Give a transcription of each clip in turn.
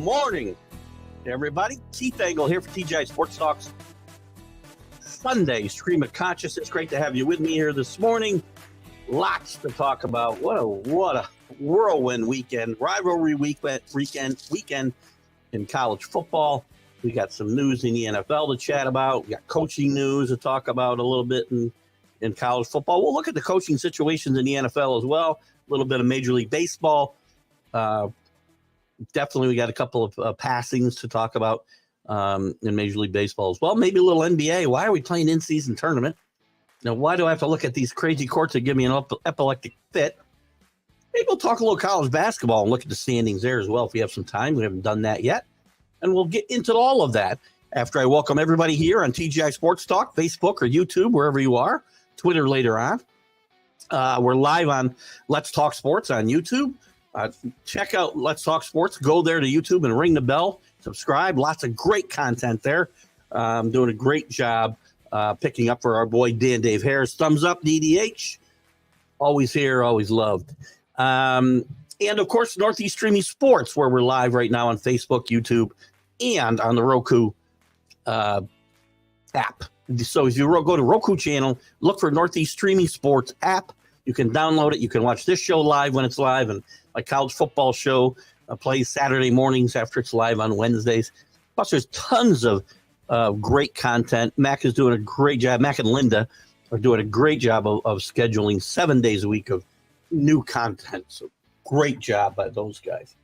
morning, everybody. Keith Engel here for TGI Sports Talks Sunday, Stream of Consciousness. Great to have you with me here this morning. Lots to talk about. What a whirlwind weekend, rivalry weekend in college football. We got some news in the NFL to chat about. We got coaching news to talk about a little bit in college football. We'll look at the coaching situations in the NFL as well. A little bit of Major League Baseball. Definitely, we got a couple of passings to talk about in Major League Baseball as well. Maybe a little NBA. Why are we playing in-season tournament? Now, why do I have to look at these crazy courts that give me an epileptic fit? Maybe we'll talk a little college basketball and look at the standings there as well if we have some time. We haven't done that yet. And we'll get into all of that after I welcome everybody here on TGI Sports Talk, Facebook or YouTube, wherever you are, Twitter later on. We're live on Let's Talk Sports on YouTube. Check out Let's Talk Sports. Go there to YouTube and ring the bell. Subscribe. Lots of great content there. Doing a great job picking up for our boy Dan Dave Harris. Thumbs up, DDH. Always here, always loved. And, of course, Northeast Streaming Sports, where we're live right now on Facebook, YouTube, and on the Roku app. So if you go to Roku channel, look for Northeast Streaming Sports app. You can download it. You can watch this show live when it's live, and my college football show plays Saturday mornings after it's live on Wednesdays. Plus, there's tons of great content. Mac is doing a great job. Mac and Linda are doing a great job of scheduling 7 days a week of new content. So great job by those guys.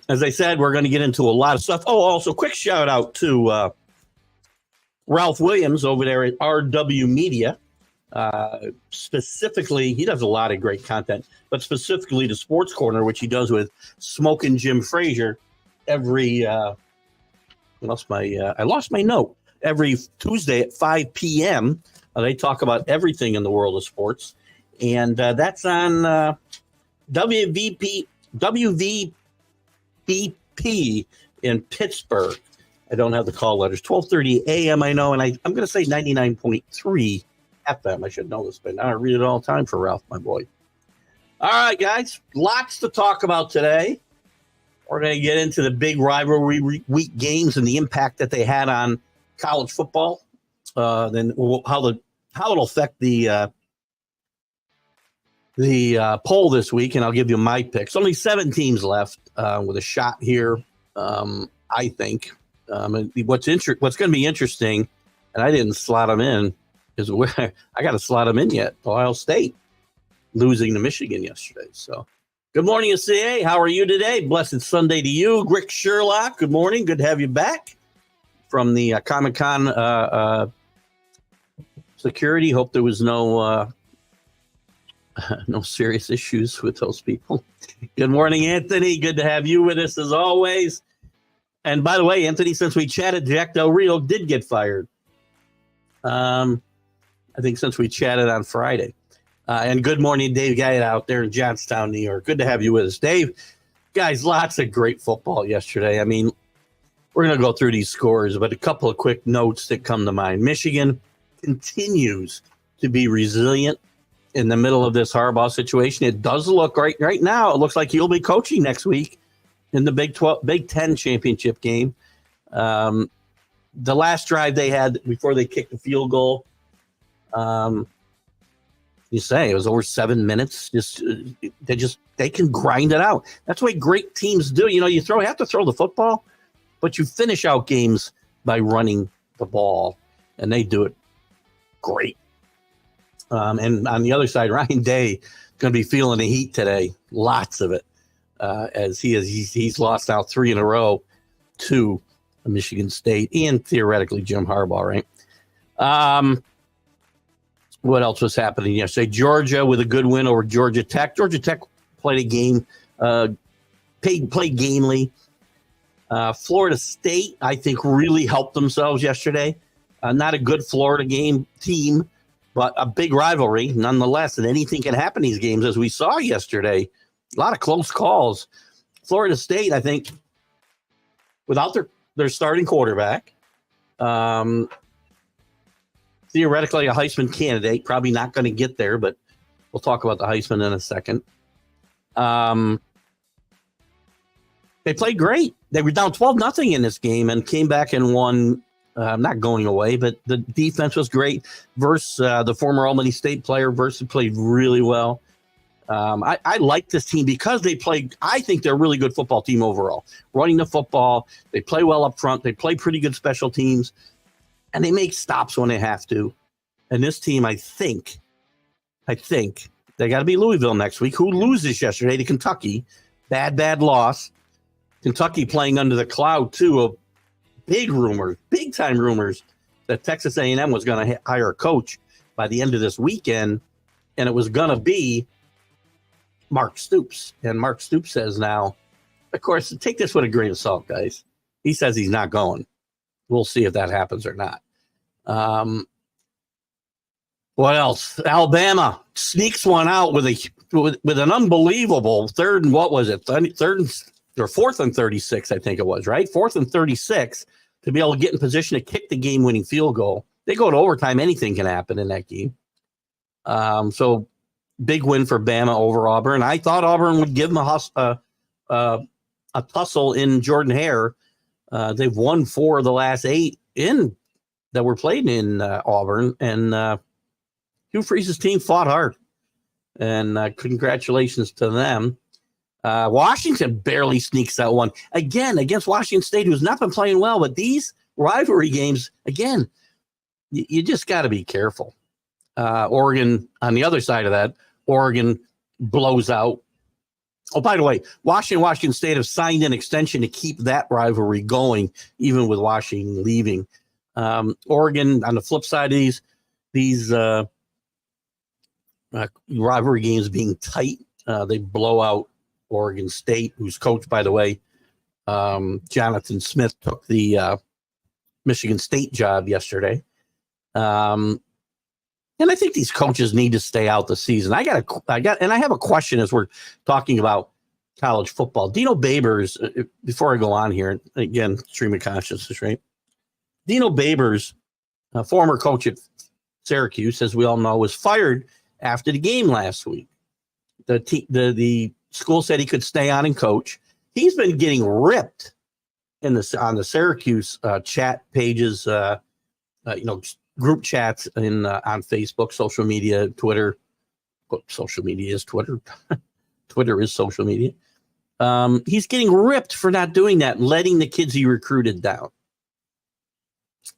As I said, we're going to get into a lot of stuff. Oh, also, quick shout out to Ralph Williams over there at RW Media. Specifically, he does a lot of great content, but specifically the Sports Corner, which he does with Smokin' Jim Frazier every I lost my note. Every Tuesday at 5 p.m. They talk about everything in the world of sports, and that's on WVBP in Pittsburgh. I don't have the call letters. 12:30 a.m. I know, and I'm going to say 99.3 FM. I should know this, but now I read it all the time for Ralph, my boy. All right, guys, lots to talk about today. We're going to get into the big rivalry week games and the impact that they had on college football. Then how it'll affect the poll this week, and I'll give you my picks. Only 7 teams left with a shot here, I think. What's going to be interesting, and I didn't slot them in, is where I got to slot them in yet. Ohio State losing to Michigan yesterday. So, good morning, SCA. How are you today? Blessed Sunday to you. Rick Sherlock, good morning. Good to have you back from the Comic-Con security. Hope there was no serious issues with those people. Good morning, Anthony. Good to have you with us as always. And by the way, Anthony, since we chatted, Jack Del Rio did get fired. I think since we chatted on Friday. And good morning, Dave Guy out there in Johnstown, New York. Good to have you with us. Dave, guys, lots of great football yesterday. I mean, we're going to go through these scores, but a couple of quick notes that come to mind. Michigan continues to be resilient in the middle of this Harbaugh situation. It does look right now. It looks like he'll be coaching next week in the Big Ten championship game. The last drive they had before they kicked the field goal, you say it was over 7 minutes. They can grind it out. That's what great teams do. You know, you have to throw the football, but you finish out games by running the ball, and they do it great. And on the other side, Ryan Day going to be feeling the heat today. Lots of it, as he's lost now 3 in a row to Michigan State and theoretically Jim Harbaugh, right? What else was happening yesterday? Georgia with a good win over Georgia Tech. Georgia Tech played a game, played gamely. Florida State, I think, really helped themselves yesterday. Not a good Florida team, but a big rivalry nonetheless. And anything can happen in these games, as we saw yesterday. A lot of close calls. Florida State, I think, without their starting quarterback, theoretically a Heisman candidate, probably not going to get there, but we'll talk about the Heisman in a second. They played great. They were down 12-0 in this game and came back and won. Not going away, but the defense was great. Versus the former Albany State player, Versus played really well. I like this team because they played. I think they're a really good football team overall. Running the football, they play well up front. They play pretty good special teams, and they make stops when they have to. And this team, I think they got to be Louisville next week, who loses yesterday to Kentucky. Bad loss. Kentucky playing under the cloud too of big time rumors that Texas A&M was going to hire a coach by the end of this weekend, and it was going to be Mark Stoops. And Mark Stoops says now, of course, take this with a grain of salt, guys. He says he's not going. We'll see if that happens or not. What else? Alabama sneaks one out with an unbelievable third and what was it? Fourth and 36, I think it was, right? 4th and 36 to be able to get in position to kick the game-winning field goal. They go to overtime. Anything can happen in that game. So big win for Bama over Auburn. I thought Auburn would give them a tussle in Jordan-Hare. They've won 4 of the last 8 that were played in Auburn, and Hugh Freeze's team fought hard. And congratulations to them. Washington barely sneaks that one. Again, against Washington State, who's not been playing well. But these rivalry games, again, you just got to be careful. Oregon, on the other side of that, Oregon blows out. Oh, by the way, Washington State have signed an extension to keep that rivalry going, even with Washington leaving. Oregon, on the flip side of these rivalry games being tight, they blow out Oregon State, who's coached, by the way, Jonathan Smith took the Michigan State job yesterday. And I think these coaches need to stay out the season. I have a question as we're talking about college football. Dino Babers, before I go on here, again, stream of consciousness, right? Dino Babers, a former coach at Syracuse, as we all know, was fired after the game last week. The school said he could stay on and coach. He's been getting ripped on the Syracuse chat pages, group chats on Facebook, social media, Twitter. Social media is Twitter. Twitter is social media. He's getting ripped for not doing that, letting the kids he recruited down.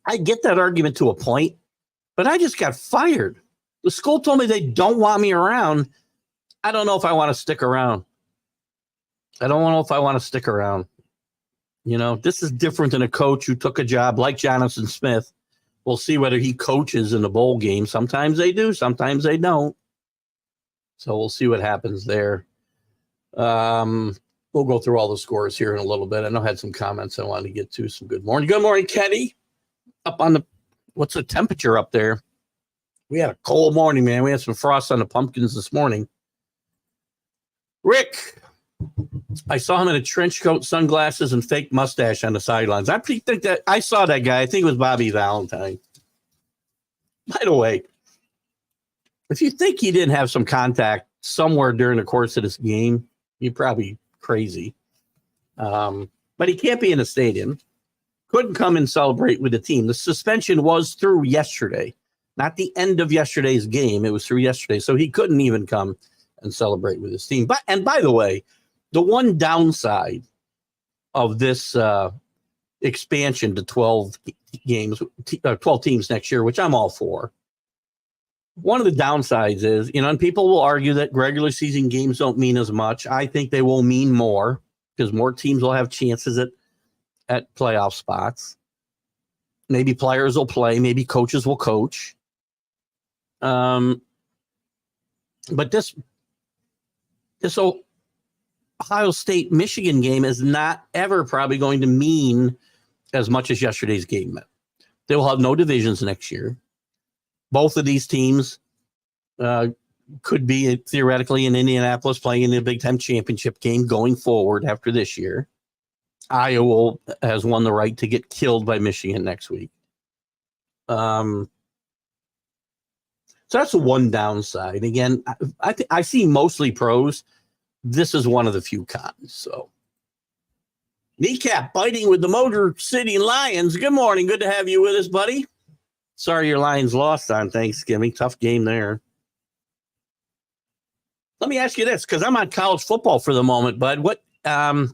I get that argument to a point, but I just got fired. The school told me they don't want me around. I don't know if I want to stick around. You know, this is different than a coach who took a job like Jonathan Smith. We'll see whether he coaches in the bowl game. Sometimes they do, sometimes they don't. So we'll see what happens there. We'll go through all the scores here in a little bit. I know I had some comments I wanted to get to. Some good morning. Good morning, Kenny. Up on what's the temperature up there? We had a cold morning, man. We had some frost on the pumpkins this morning. Rick, I saw him in a trench coat, sunglasses, and fake mustache on the sidelines. I think that I saw that guy. I think it was Bobby Valentine. By the way, if you think he didn't have some contact somewhere during the course of this game, you're probably crazy. But he can't be in the stadium. Couldn't come and celebrate with the team. The suspension was through yesterday, not the end of yesterday's game. It was through yesterday, so he couldn't even come and celebrate with his team. And by the way, the one downside of this expansion to 12 teams next year, which I'm all for. One of the downsides is, and people will argue that regular season games don't mean as much. I think they will mean more because more teams will have chances at playoff spots. Maybe players will play. Maybe coaches will coach. But this Ohio State-Michigan game is not ever probably going to mean as much as yesterday's game meant. They will have no divisions next year. Both of these teams could be theoretically in Indianapolis playing in the Big Ten championship game going forward after this year. Iowa has won the right to get killed by Michigan next week. So that's one downside. Again, I see mostly pros. This is one of the few cons. So Kneecap biting with the Motor City Lions. Good morning. Good to have you with us, buddy. Sorry your Lions lost on Thanksgiving. Tough game there. Let me ask you this, because I'm on college football for the moment, bud. What a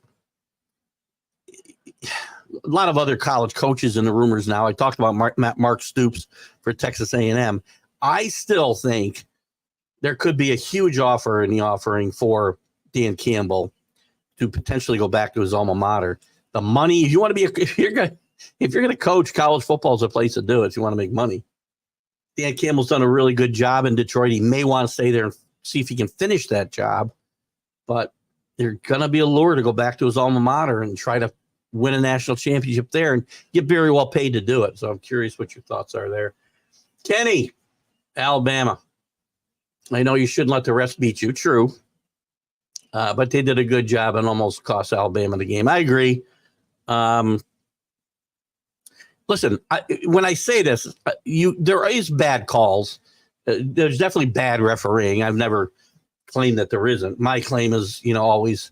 lot of other college coaches in the rumors now. I talked about Mark Stoops for Texas A&M. I still think there could be a huge offer in the offering for Dan Campbell to potentially go back to his alma mater. The money, if you want to be, if you're going to coach, college football is a place to do it if you want to make money. Dan Campbell's done a really good job in Detroit. He may want to stay there and see if he can finish that job, but they're going to be a lure to go back to his alma mater and try to win a national championship there and get very well paid to do it. So I'm curious what your thoughts are there. Kenny, Alabama. I know you shouldn't let the refs beat you. True. But they did a good job and almost cost Alabama the game. I agree. Listen, when I say this, there is bad calls. There's definitely bad refereeing. I've never claimed that there isn't. My claim is, always,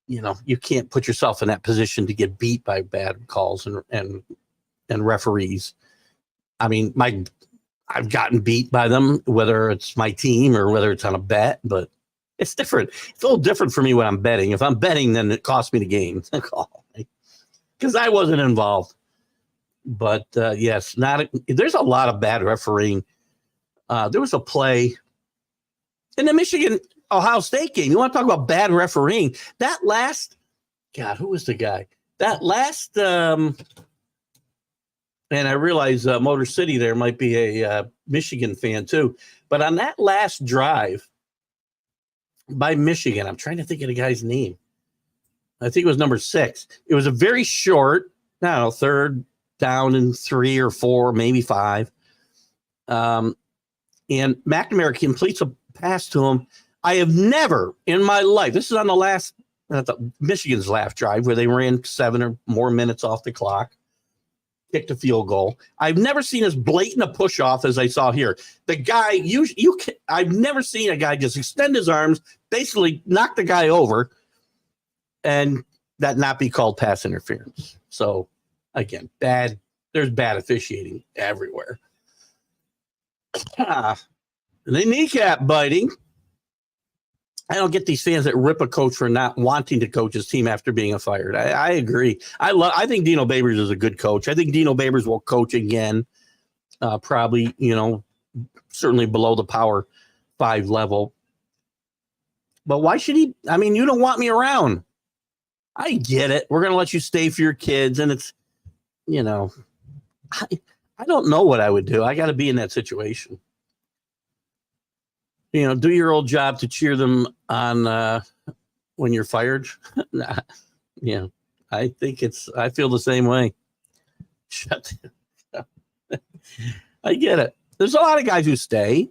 you can't put yourself in that position to get beat by bad calls and referees. I mean, I've gotten beat by them, whether it's my team or whether it's on a bet, but it's different. It's a little different for me when I'm betting. If I'm betting, then it costs me the game because I wasn't involved. But yes, there's a lot of bad refereeing. There was a play in the Michigan-Ohio State game. You want to talk about bad refereeing? That last, God, who was the guy? That last, and I realize Motor City there might be a Michigan fan too. But on that last drive by Michigan, I'm trying to think of the guy's name. I think it was number 6. It was a very short, third down and 3 or 4, maybe 5. And McNamara completes a pass to him. I have never in my life, this is on Michigan's last drive where they ran 7 or more minutes off the clock, kicked a field goal. I've never seen as blatant a push off as I saw here. The guy, I've never seen a guy just extend his arms, basically knock the guy over, and that not be called pass interference. So again, there's bad officiating everywhere. The kneecap biting. I don't get these fans that rip a coach for not wanting to coach his team after being fired. I agree. I think Dino Babers is a good coach. I think Dino Babers will coach again, probably, certainly below the Power 5 level. But why should he? I mean, you don't want me around. I get it. We're going to let you stay for your kids. And it's, I don't know what I would do. I got to be in that situation. Do your old job to cheer them on when you're fired. Yeah, I feel the same way. I get it. There's a lot of guys who stay.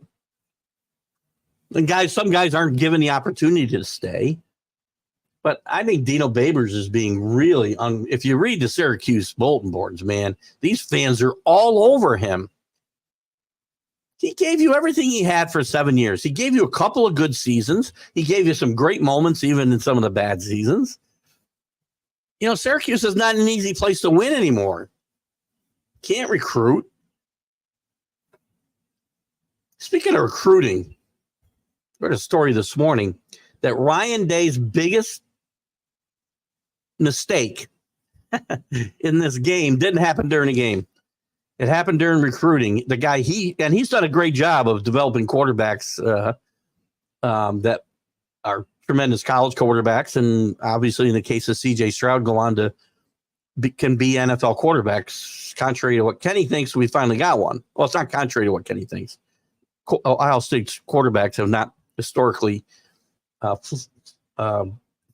And some guys aren't given the opportunity to stay. But I think Dino Babers is being really, if you read the Syracuse bulletin boards, man, these fans are all over him. He gave you everything he had for 7 years. He gave you a couple of good seasons. He gave you some great moments, even in some of the bad seasons. Syracuse is not an easy place to win anymore. Can't recruit. Speaking of recruiting, I read a story this morning that Ryan Day's biggest mistake in this game didn't happen during the game. It happened during recruiting. The guy he's done a great job of developing quarterbacks that are tremendous college quarterbacks, and obviously in the case of C.J. Stroud, go on to can be NFL quarterbacks. Contrary to what Kenny thinks, we finally got one. Well, it's not contrary to what Kenny thinks. Ohio State's quarterbacks have not historically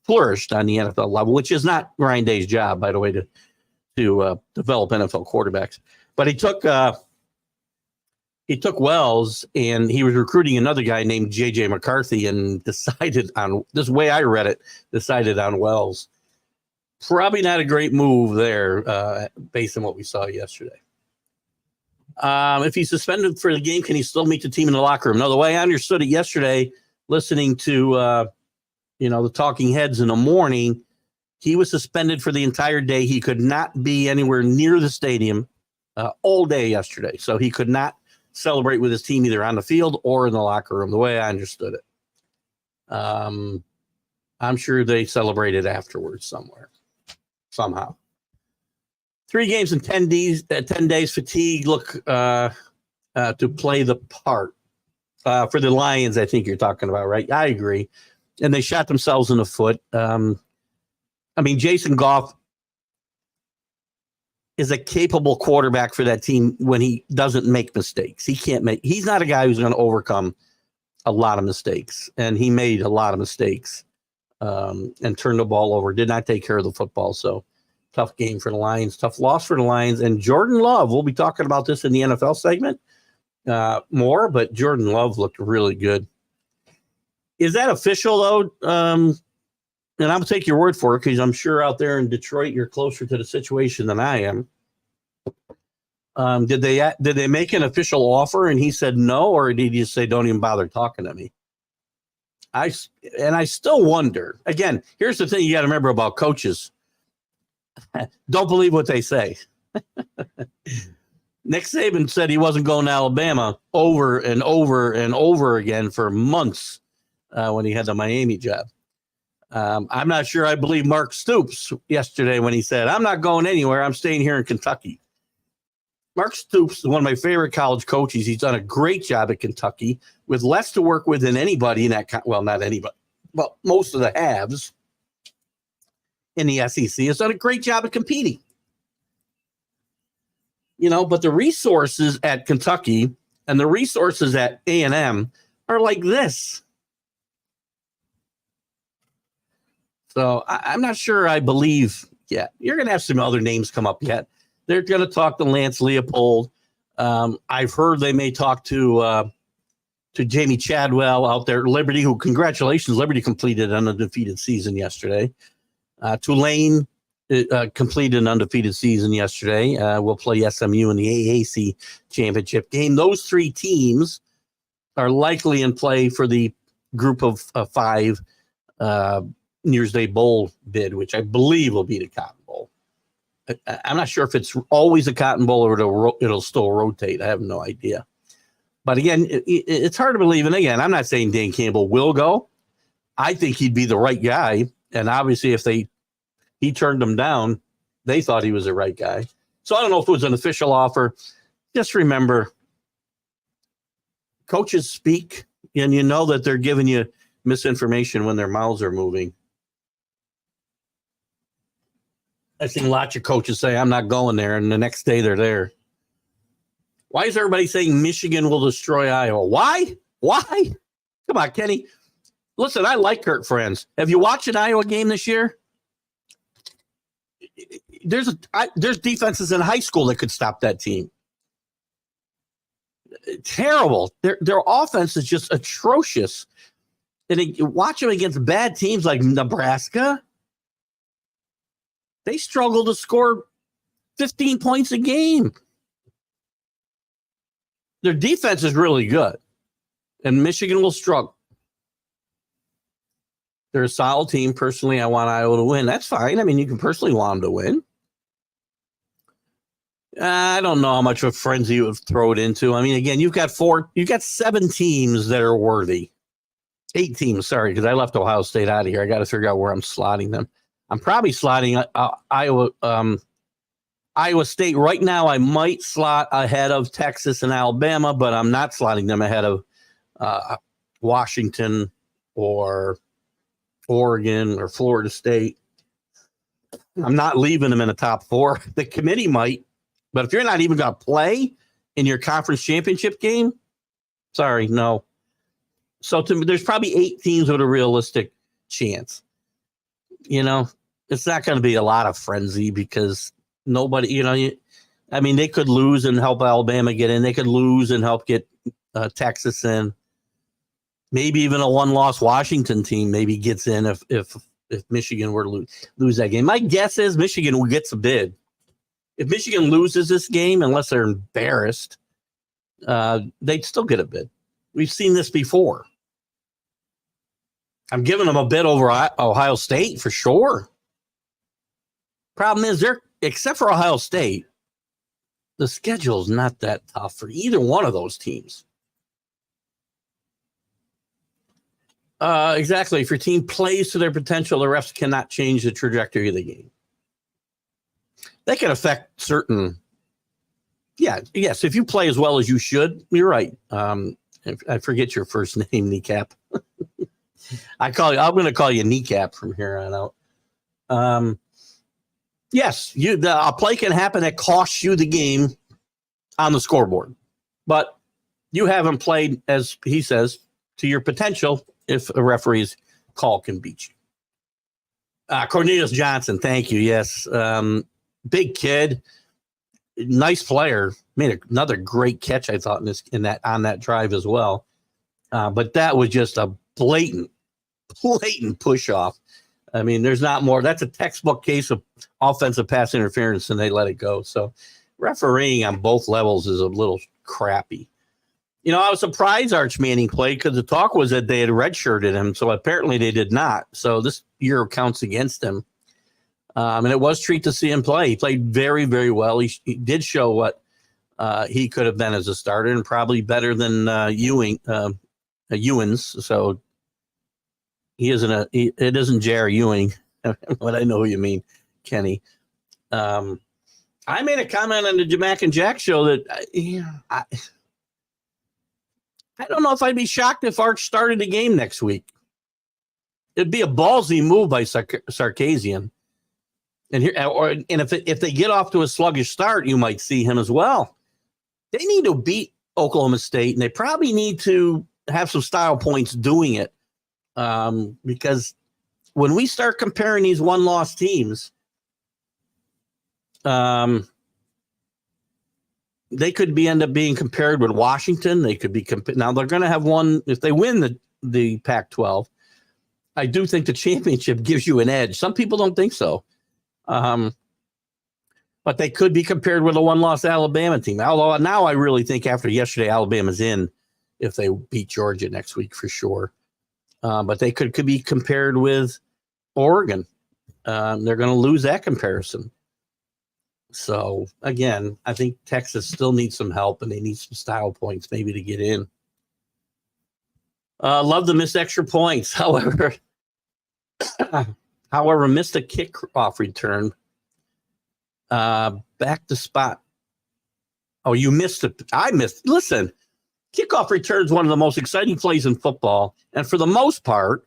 flourished on the NFL level, which is not Ryan Day's job, by the way, to develop NFL quarterbacks. But he took Wells, and he was recruiting another guy named J.J. McCarthy, and decided on this way I read it, decided on Wells. Probably not a great move there, based on what we saw yesterday. If he's suspended for the game, can he still meet the team in the locker room? No, the way I understood it yesterday, listening to the talking heads in the morning, He was suspended for the entire day. He could not be anywhere near the stadium all day yesterday. So he could not celebrate with his team either on the field or in the locker room, the way I understood it. I'm sure they celebrated afterwards somewhere, somehow. 3 games in 10 days, 10 days fatigue look to play the part. For the Lions, I think you're talking about, right? I agree. And they shot themselves in the foot. I mean, Jason Goff is a capable quarterback for that team when he doesn't make mistakes. He's not a guy who's going to overcome a lot of mistakes. And he made a lot of mistakes and turned the ball over, did not take care of the football. So tough game for the Lions, tough loss for the Lions. And Jordan Love, we'll be talking about this in the NFL segment more, but Jordan Love looked really good. Is that official, though? And I'll take your word for it because I'm sure out there in Detroit you're closer to the situation than I am. Did they make an official offer and he said no, or did he just say don't even bother talking to me? I still wonder. Again, here's the thing you got to remember about coaches. Don't believe what they say. Nick Saban said he wasn't going to Alabama over and over and over again for months when he had the Miami job. I'm not sure I believe Mark Stoops yesterday when he said, I'm not going anywhere. I'm staying here in Kentucky. Mark Stoops is one of my favorite college coaches. He's done a great job at Kentucky with less to work with than anybody in that. Well, not anybody, but most of the halves in the SEC has done a great job at competing. But the resources at Kentucky and the resources at A&M are like this. So I'm not sure I believe yet. You're going to have some other names come up yet. They're going to talk to Lance Leopold. I've heard they may talk to Jamie Chadwell out there, Liberty, who, congratulations, Liberty completed an undefeated season yesterday. Tulane completed an undefeated season yesterday. We'll play SMU in the AAC championship game. Those 3 teams are likely in play for the group of 5 New Year's Day Bowl bid, which I believe will be the Cotton Bowl. I'm not sure if it's always a Cotton Bowl or it'll still rotate. I have no idea. But again, it's hard to believe. And again, I'm not saying Dan Campbell will go. I think he'd be the right guy. And obviously, if he turned them down, they thought he was the right guy. So I don't know if it was an official offer. Just remember, coaches speak, and you know that they're giving you misinformation when their mouths are moving. I've seen lots of coaches say, I'm not going there, and the next day they're there. Why is everybody saying Michigan will destroy Iowa? Why? Come on, Kenny. Listen, I like Kurt Franz. Have you watched an Iowa game this year? There's defenses in high school that could stop that team. Terrible. Their offense is just atrocious. And watch them against bad teams like Nebraska. They struggle to score 15 points a game. Their defense is really good. And Michigan will struggle. They're a solid team. Personally, I want Iowa to win. That's fine. I mean, you can personally want them to win. I don't know how much of a frenzy you would throw it into. I mean, again, you've got 7 teams that are worthy. 8 teams, sorry, because I left Ohio State out of here. I got to figure out where I'm slotting them. I'm probably slotting Iowa State. Right now, I might slot ahead of Texas and Alabama, but I'm not slotting them ahead of Washington or Oregon or Florida State. I'm not leaving them in the top 4. The committee might, but if you're not even going to play in your conference championship game, sorry, no. So there's probably 8 teams with a realistic chance. It's not going to be a lot of frenzy because nobody, they could lose and help Alabama get in. They could lose and help get Texas in. Maybe even a 1-loss Washington team maybe gets in if Michigan were to lose that game. My guess is Michigan will get a bid. If Michigan loses this game, unless they're embarrassed, they'd still get a bid. We've seen this before. I'm giving them a bid over Ohio State for sure. Problem is, except for Ohio State, the schedule is not that tough for either one of those teams. Exactly. If your team plays to their potential, the refs cannot change the trajectory of the game. They can affect certain. Yes. If you play as well as you should, you're right. I forget your first name, Kneecap. I'm going to call you Kneecap from here on out. Yes, a play can happen that costs you the game on the scoreboard, but you haven't played, as he says, to your potential if a referee's call can beat you. Cornelius Johnson, thank you. Yes, big kid, nice player, made another great catch, I thought, on that drive as well. But that was just a blatant push off. I mean, there's not more. That's a textbook case of offensive pass interference, and they let it go. So refereeing on both levels is a little crappy. I was surprised Arch Manning played because the talk was that they had redshirted him. So apparently they did not. So this year counts against him. And it was a treat to see him play. He played very, very well. He did show what he could have been as a starter, and probably better than Ewins. So it isn't J.R. Ewing, but I know who you mean, Kenny. I made a comment on the Jamak and Jack show that I don't know if I'd be shocked if Arch started the game next week. It'd be a ballsy move by Sarkisian. And if they get off to a sluggish start, you might see him as well. They need to beat Oklahoma State, and they probably need to have some style points doing it. Because when we start comparing these one-loss teams, they could end up being compared with Washington. They could be now they're going to have one if they win the Pac-12. I do think the championship gives you an edge. Some people don't think so, but they could be compared with a one-loss Alabama team. Although now I really think after yesterday, Alabama's in if they beat Georgia next week for sure. But they could be compared with Oregon. They're going to lose that comparison. So, again, I think Texas still needs some help, and they need some style points maybe to get in. Love the missed extra points. However, missed a kickoff return. Back to spot. Oh, you missed it. I missed. Listen, kickoff return is one of the most exciting plays in football. And for the most part,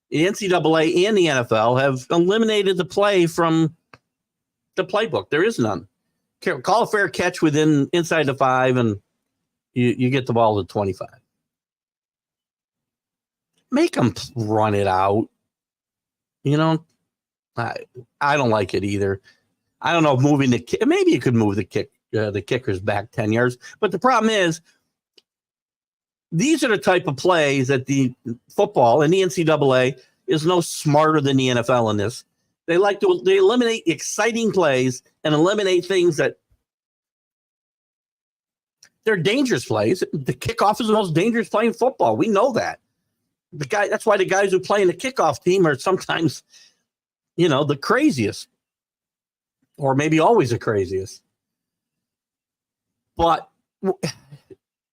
the NCAA and the NFL have eliminated the play from the playbook. There is none. Call a fair catch inside the 5, and you get the ball to 25. Make them run it out. I don't like it either. I don't know if moving the kick. Maybe you could move the kickers back 10 yards. But the problem is, these are the type of plays that the football and the NCAA is no smarter than the NFL in this. They eliminate exciting plays and eliminate things that they're dangerous plays. The kickoff is the most dangerous play in football. We know that. That's why the guys who play in the kickoff team are sometimes, the craziest, or maybe always the craziest. But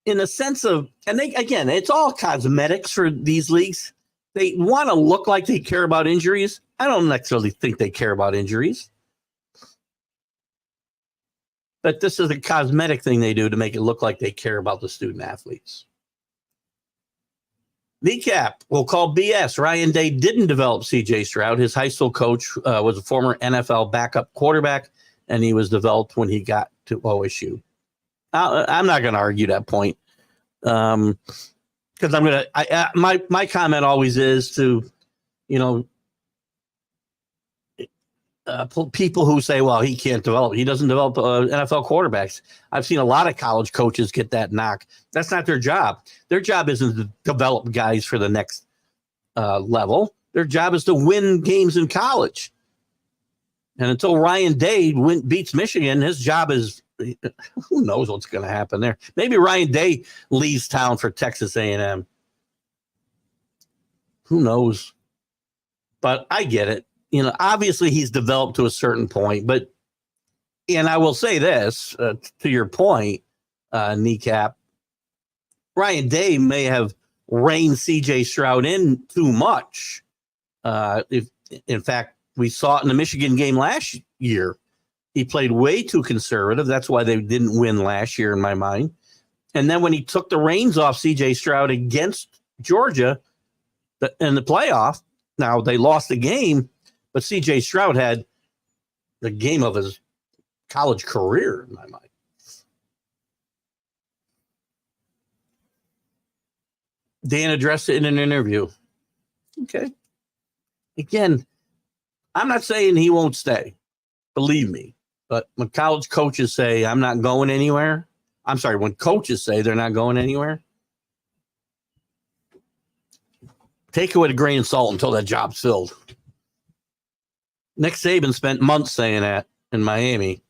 in a sense of, and it's all cosmetics for these leagues. They want to look like they care about injuries. I don't necessarily think they care about injuries. But this is a cosmetic thing they do to make it look like they care about the student athletes. Kneecap will call BS. Ryan Day didn't develop C.J. Stroud. His high school coach was a former NFL backup quarterback, and he was developed when he got to OSU. I'm not going to argue that point. Because my comment always is to, people who say, well, he doesn't develop NFL quarterbacks. I've seen a lot of college coaches get that knock. That's not their job. Their job isn't to develop guys for the next level. Their job is to win games in college. And until Ryan Day beats Michigan, his job is, who knows what's going to happen there. Maybe Ryan Day leaves town for Texas A&M. Who knows? But I get it. obviously he's developed to a certain point, and I will say this to your point, Kneecap, Ryan Day may have reined CJ Stroud in too much. If in fact, we saw it in the Michigan game last year. He played way too conservative. That's why they didn't win last year in my mind. And then when he took the reins off CJ Stroud against Georgia in the playoff, now they lost the game, but CJ Stroud had the game of his college career in my mind. Dan addressed it in an interview. Okay. Again, I'm not saying he won't stay. Believe me. But when college coaches say, I'm not going anywhere, when coaches say they're not going anywhere, take it with a grain of salt until that job's filled. Nick Saban spent months saying that in Miami.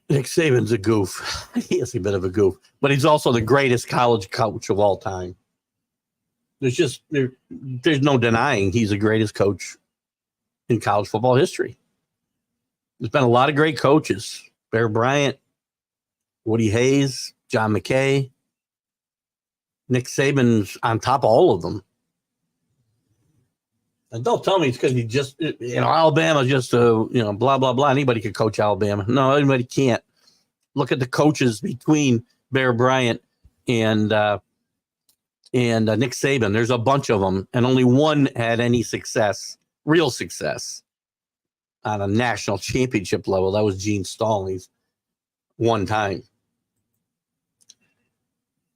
Nick Saban's a goof. He is a bit of a goof, but he's also the greatest college coach of all time. There's no denying he's the greatest coach in college football history. There's been a lot of great coaches. Bear Bryant, Woody Hayes, John McKay. Nick Saban's on top of all of them. And don't tell me it's because he just, Alabama's just blah, blah, blah. Anybody could coach Alabama. No, anybody can't. Look at the coaches between Bear Bryant and Nick Saban. There's a bunch of them, and only one had any success, real success, on a national championship level. That was Gene Stallings one time.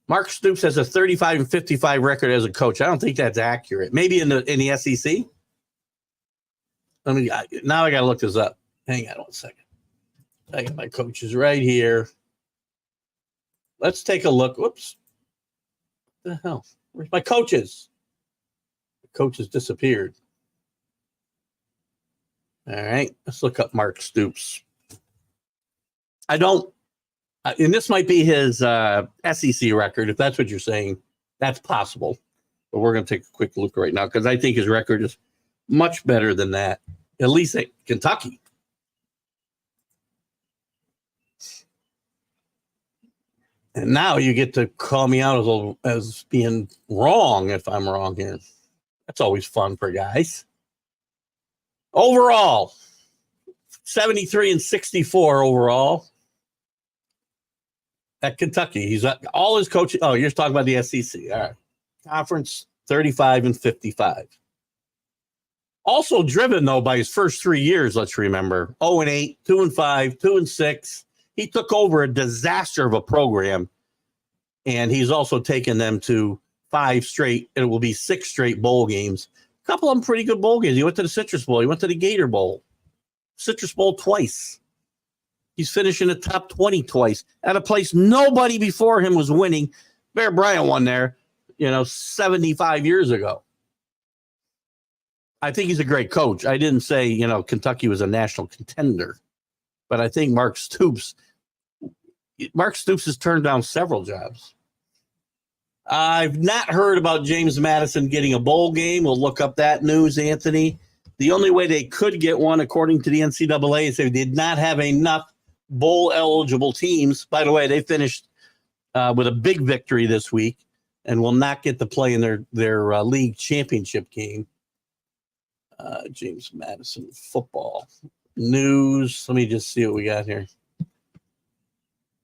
Mark Stoops has a 35-55 record as a coach. I don't think that's accurate. Maybe in the SEC. Now I got to look this up. Hang on one second. I got my coaches right here. Let's take a look. Whoops. What the hell? Where's my coaches? The coaches disappeared. All right. Let's look up Mark Stoops. And this might be his SEC record. If that's what you're saying, that's possible. But we're going to take a quick look right now because I think his record is much better than that, at least at Kentucky. And now you get to call me out as being wrong if I'm wrong here. That's always fun for guys. Overall, 73-64 overall. At Kentucky, he's all his coaching. Oh, you're talking about the SEC. All right. Conference 35-55. Also driven, though, by his first 3 years, let's remember. 0-8, 2-5, 2-6. He took over a disaster of a program, and he's also taken them to 5 straight, and it will be 6 straight bowl games. A couple of them pretty good bowl games. He went to the Citrus Bowl. He went to the Gator Bowl. Citrus Bowl twice. He's finishing the top 20 twice at a place nobody before him was winning. Bear Bryant won there, 75 years ago. I think he's a great coach. I didn't say, Kentucky was a national contender, but I think Mark Stoops has turned down several jobs. I've not heard about James Madison getting a bowl game. We'll look up that news, Anthony. The only way they could get one, according to the NCAA, is they did not have enough bowl-eligible teams. By the way, they finished with a big victory this week and will not get to play in their league championship game. James Madison football news. Let me just see what we got here.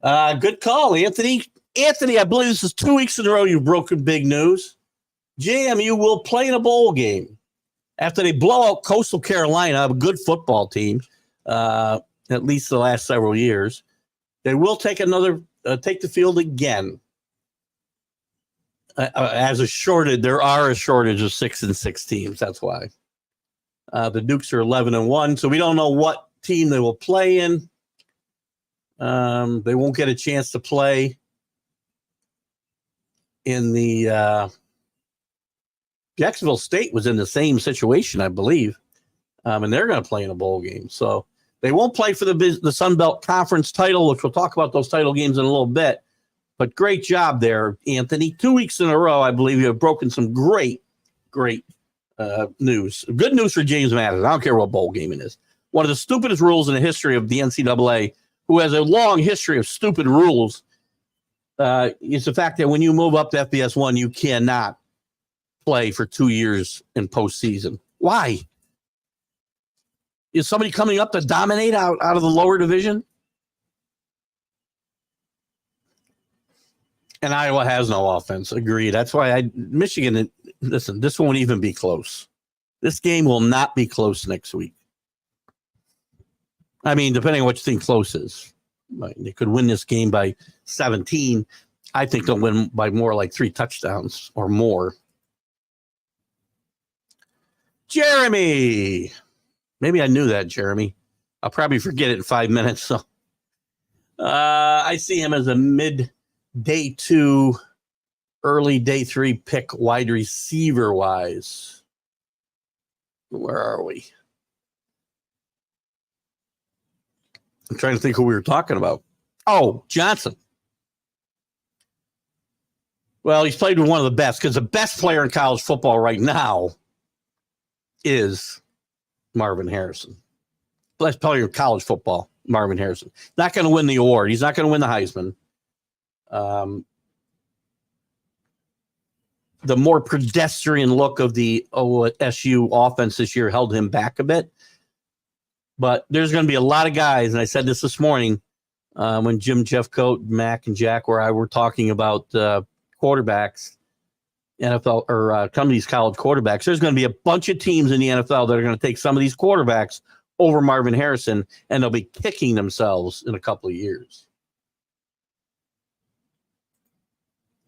Good call, Anthony. Anthony, I believe this is 2 weeks in a row you've broken big news. JMU will play in a bowl game after they blow out Coastal Carolina, a good football team. At least the last several years, they will take the field again. There are a shortage of 6-6 teams. That's why the Dukes are 11-1. So we don't know what team they will play in. They won't get a chance to play in the Jacksonville State was in the same situation, I believe, and they're going to play in a bowl game. So. They won't play for the Sun Belt Conference title, which we'll talk about those title games in a little bit. But great job there, Anthony. 2 weeks in a row, I believe you have broken some great news. Good news for James Madison. I don't care what bowl game it is. One of the stupidest rules in the history of the NCAA, who has a long history of stupid rules, is the fact that when you move up to FBS 1, you cannot play for 2 years in postseason. Why? Is somebody coming up to dominate out of the lower division? And Iowa has no offense. Agreed. That's why Michigan, listen, this won't even be close. This game will not be close next week. I mean, depending on what you think close is. They could win this game by 17. I think they'll win by more like 3 touchdowns or more. Jeremy. Maybe I knew that, Jeremy. I'll probably forget it in 5 minutes. So I see him as a mid-day 2, early day 3 pick wide receiver-wise. Where are we? I'm trying to think who we were talking about. Oh, Johnson. Well, he's played with one of the best, because the best player in college football right now is Marvin Harrison. Best player in college football, Marvin Harrison. Not going to win the award. He's not going to win the Heisman. The more pedestrian look of the OSU offense this year held him back a bit. But there's going to be a lot of guys, and I said this morning when Jim, Jeffcoat, Mac, and Jack were talking about quarterbacks, NFL or some of these college quarterbacks. There's going to be a bunch of teams in the NFL that are going to take some of these quarterbacks over Marvin Harrison, and they'll be kicking themselves in a couple of years.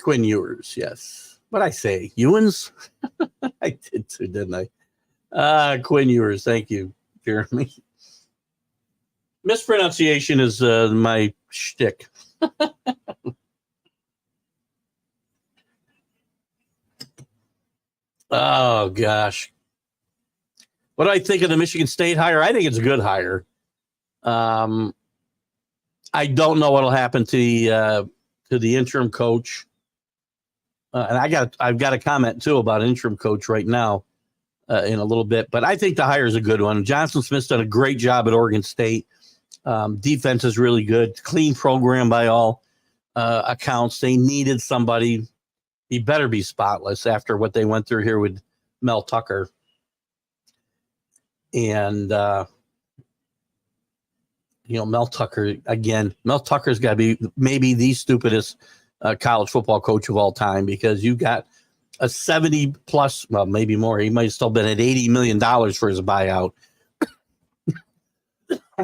Quinn Ewers, yes. What I say? Ewans? I did too, didn't I? Quinn Ewers, thank you, Jeremy. Mispronunciation is my shtick. Oh, gosh. What do I think of the Michigan State hire? I think it's a good hire. I don't know what will happen to the interim coach. And I've got a comment, too, about an interim coach right now in a little bit. But I think the hire is a good one. Johnson Smith's done a great job at Oregon State. Defense is really good. Clean program by all accounts. They needed somebody. He better be spotless after what they went through here with Mel Tucker. And, Mel Tucker, again, Mel Tucker's got to be maybe the stupidest college football coach of all time, because you got a 70 plus, well, maybe more. He might have still been at $80 million for his buyout.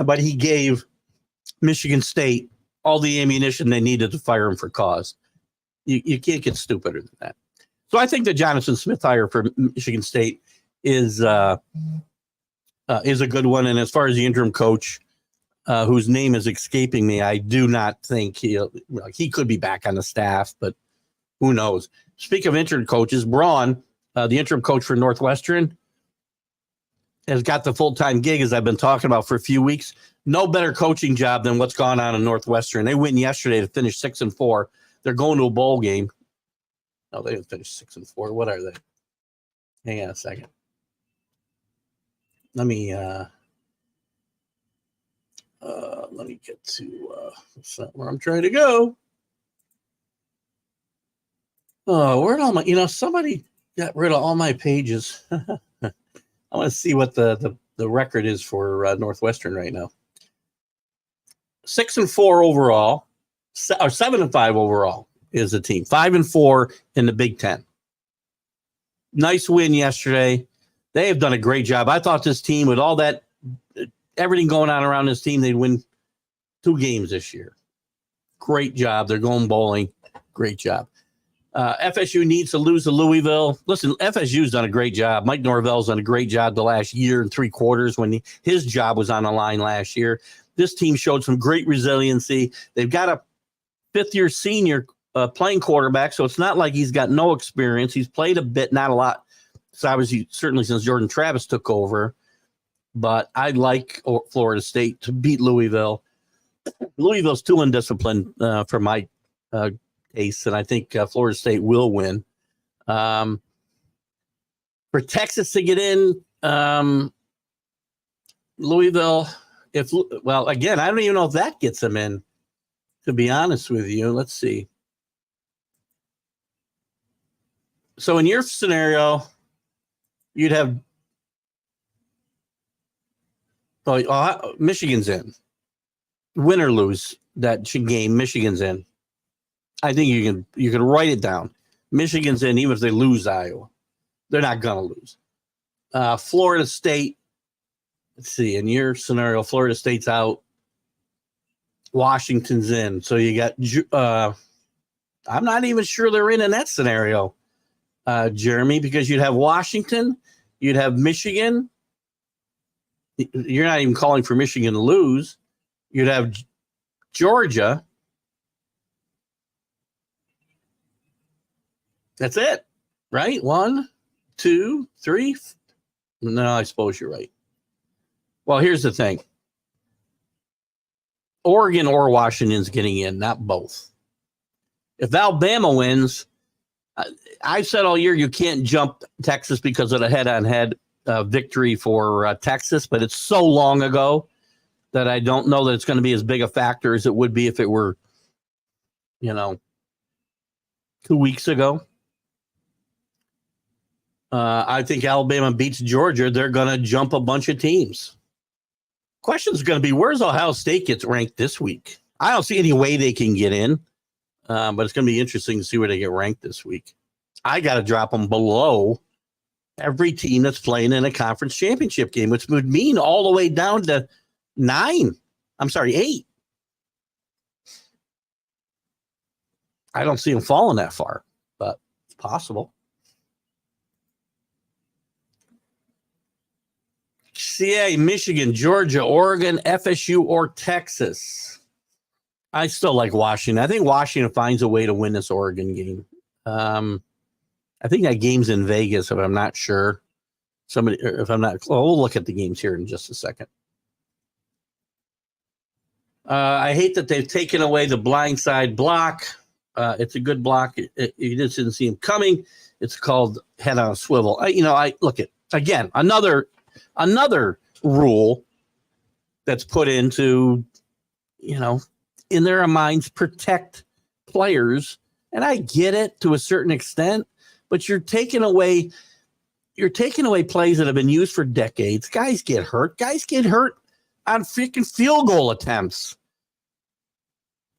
But he gave Michigan State all the ammunition they needed to fire him for cause. You can't get stupider than that. So I think the Jonathan Smith hire for Michigan State is a good one. And as far as the interim coach, whose name is escaping me, I do not think he could be back on the staff, but who knows? Speaking of interim coaches, Braun, the interim coach for Northwestern, has got the full-time gig, as I've been talking about for a few weeks. No better coaching job than what's gone on in Northwestern. They win yesterday to finish 6-4. They're going to a bowl game. No, they didn't finish 6-4. What are they? Hang on a second. Let me get to that's not where I'm trying to go. Oh, where'd all my, somebody got rid of all my pages. I want to see what the record is for Northwestern right now. 6-4 overall, or 7-5 overall is the team. 5-4 in the Big Ten. Nice win yesterday. They have done a great job. I thought this team, with all that, everything going on around this team, they'd win 2 games this year. Great job. They're going bowling. Great job. FSU needs to lose to Louisville. Listen, FSU's done a great job. Mike Norvell's done a great job the last year and 3 quarters when his job was on the line last year. This team showed some great resiliency. They've got a 5th-year senior playing quarterback, so it's not like he's got no experience. He's played a bit, not a lot. So obviously, certainly since Jordan Travis took over. But I'd like Florida State to beat Louisville. Louisville's too undisciplined for my taste, and I think Florida State will win. For Texas to get in, Louisville, again, I don't even know if that gets them in, to be honest with you. Let's see. So in your scenario, you'd have Michigan's in. Win or lose that game, Michigan's in. I think you can write it down. Michigan's in, even if they lose Iowa. They're not going to lose. Florida State, let's see, in your scenario, Florida State's out. Washington's in. So you got, I'm not even sure they're in that scenario, Jeremy, because you'd have Washington, you'd have Michigan. You're not even calling for Michigan to lose. You'd have Georgia. That's it, right? 1, 2, 3. No, I suppose you're right. Well, here's the thing. Oregon or Washington's getting in, not both. If Alabama wins, I've said all year you can't jump Texas because of the head-on-head victory for Texas, but it's so long ago that I don't know that it's going to be as big a factor as it would be if it were, 2 weeks ago. I think Alabama beats Georgia. They're going to jump a bunch of teams. Question is going to be, where's Ohio State gets ranked this week? I don't see any way they can get in, but it's going to be interesting to see where they get ranked this week. I got to drop them below every team that's playing in a conference championship game, which would mean all the way down to 8. I don't see them falling that far, but it's possible. CA, Michigan, Georgia, Oregon, FSU, or Texas. I still like Washington. I think Washington finds a way to win this Oregon game. I think that game's in Vegas, if I'm not sure. We'll look at the games here in just a second. I hate that they've taken away the blindside block. It's a good block. You just didn't see him coming. It's called head on a swivel. I look at, again, another rule that's put into, in their minds, protect players. And I get it to a certain extent, but you're taking away plays that have been used for decades. Guys get hurt on freaking field goal attempts.